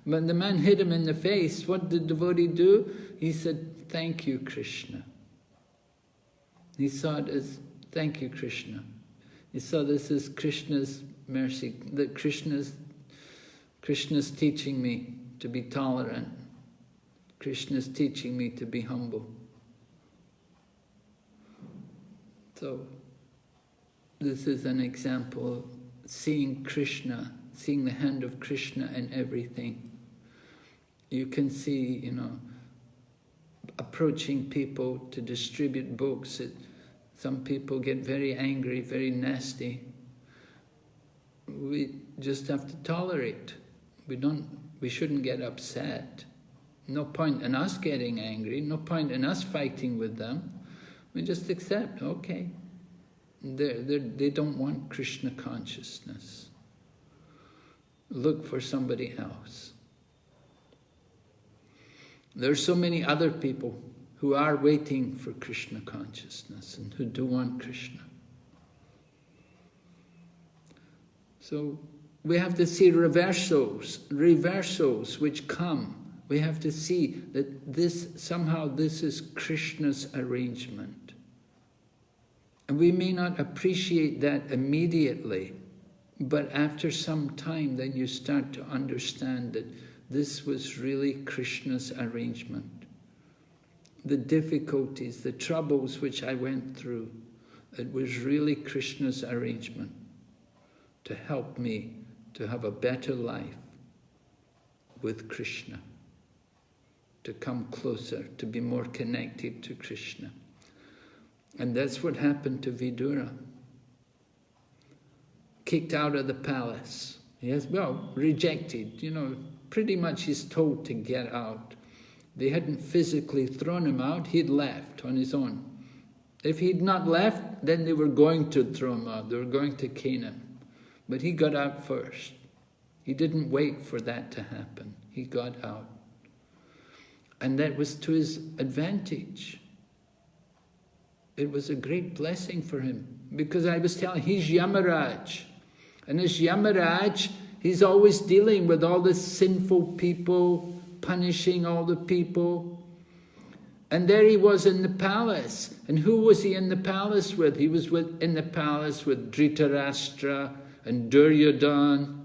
When the man hit him in the face, what did the devotee do? He said, "Thank you, Krishna." He saw it as, "Thank you, Krishna." He saw this as Krishna's mercy, that Krishna's teaching me to be tolerant. Krishna's teaching me to be humble. So, this is an example of seeing Krishna, seeing the hand of Krishna in everything. You can see, approaching people to distribute books. Some people get very angry, very nasty. We just have to tolerate. We shouldn't get upset. No point in us getting angry, no point in us fighting with them. We just accept, okay. They don't want Krishna consciousness. Look for somebody else. There are so many other people who are waiting for Krishna consciousness and who do want Krishna. So we have to see reversals which come. We have to see that somehow this is Krishna's arrangement. And we may not appreciate that immediately, but after some time then you start to understand that this was really Krishna's arrangement. The difficulties, the troubles which I went through, it was really Krishna's arrangement to help me to have a better life with Krishna, to come closer, to be more connected to Krishna. And that's what happened to Vidura. Kicked out of the palace. Yes, well, rejected, pretty much he's told to get out. They hadn't physically thrown him out, he'd left on his own. If he'd not left, then they were going to throw him out, they were going to cane him. But he got out first. He didn't wait for that to happen. He got out. And that was to his advantage. It was a great blessing for him. Because I was telling he's Yamaraj. And as Yamaraj, he's always dealing with all the sinful people, punishing all the people. And there he was in the palace. And who was he in the palace with? He was in the palace with Dhritarashtra and Duryodhana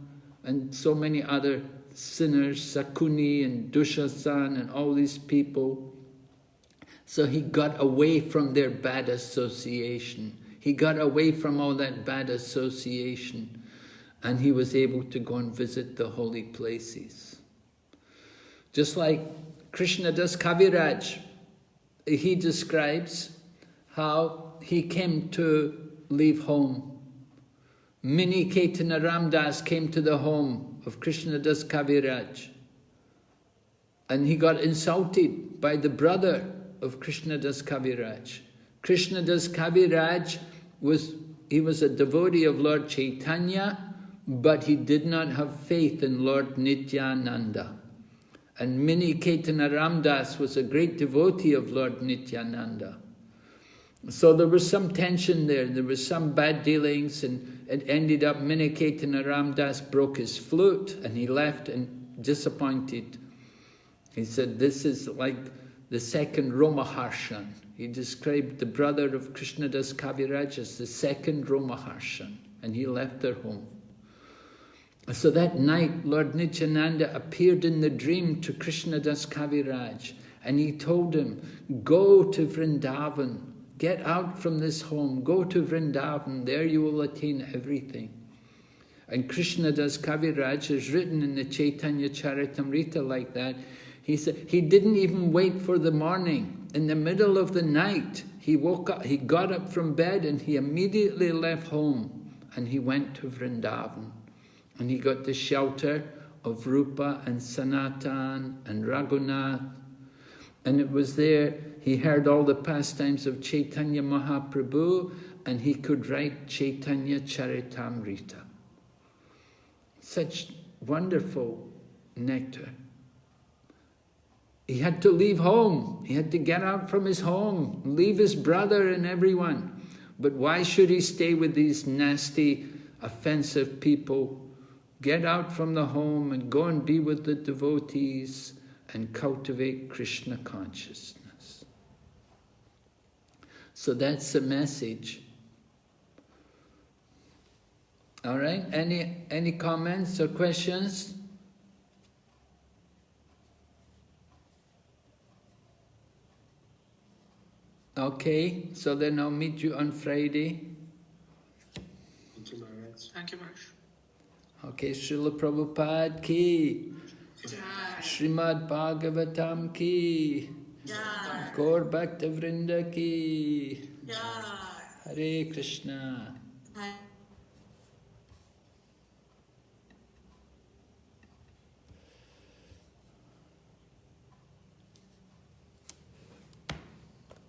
and so many other sinners, Sakuni and Dushasan and all these people. So he got away from their bad association. He got away from all that bad association. And he was able to go and visit the holy places. Just like Krishna Das Kaviraj, he describes how he came to leave home. Mini Caitanya Ramdas came to the home of Krishna Das Kaviraj. And he got insulted by the brother of Krishna Das Kaviraj. Krishna Das Kaviraj was a devotee of Lord Chaitanya, but he did not have faith in Lord Nityananda. And Mini Caitanya Ramdas was a great devotee of Lord Nityananda. So there was some tension there, there was some bad dealings, and it ended up Mini Caitanya Ramdas broke his flute and he left and disappointed. He said, this is like the second Romaharshan. He described the brother of Krishna Das Kaviraj as the second Romaharshan, and he left their home. So that night, Lord Nityananda appeared in the dream to Krishna Das Kaviraj, and he told him, go to Vrindavan, get out from this home, go to Vrindavan, there you will attain everything. And Krishna Das Kaviraj is written in the Chaitanya Charitamrita like that. He said he didn't even wait for the morning. In the middle of the night, he woke up, he got up from bed and he immediately left home and he went to Vrindavan. And he got the shelter of Rupa and Sanatan and Raghunath. And it was there, he heard all the pastimes of Chaitanya Mahaprabhu and he could write Chaitanya Charitamrita. Such wonderful nectar. He had to leave home. He had to get out from his home, leave his brother and everyone. But why should he stay with these nasty, offensive people? Get out from the home and go and be with the devotees and cultivate Krishna consciousness. So that's the message. All right, any comments or questions? Okay, so then I'll meet you on Friday. Thank you, Maharaj. Thank you, Maharaj. Okay, Srila Prabhupada ki, Srimad Bhagavatam ki, Jai. Gaur Bhakta Vrinda ki. Jai. Hare Krishna. Hare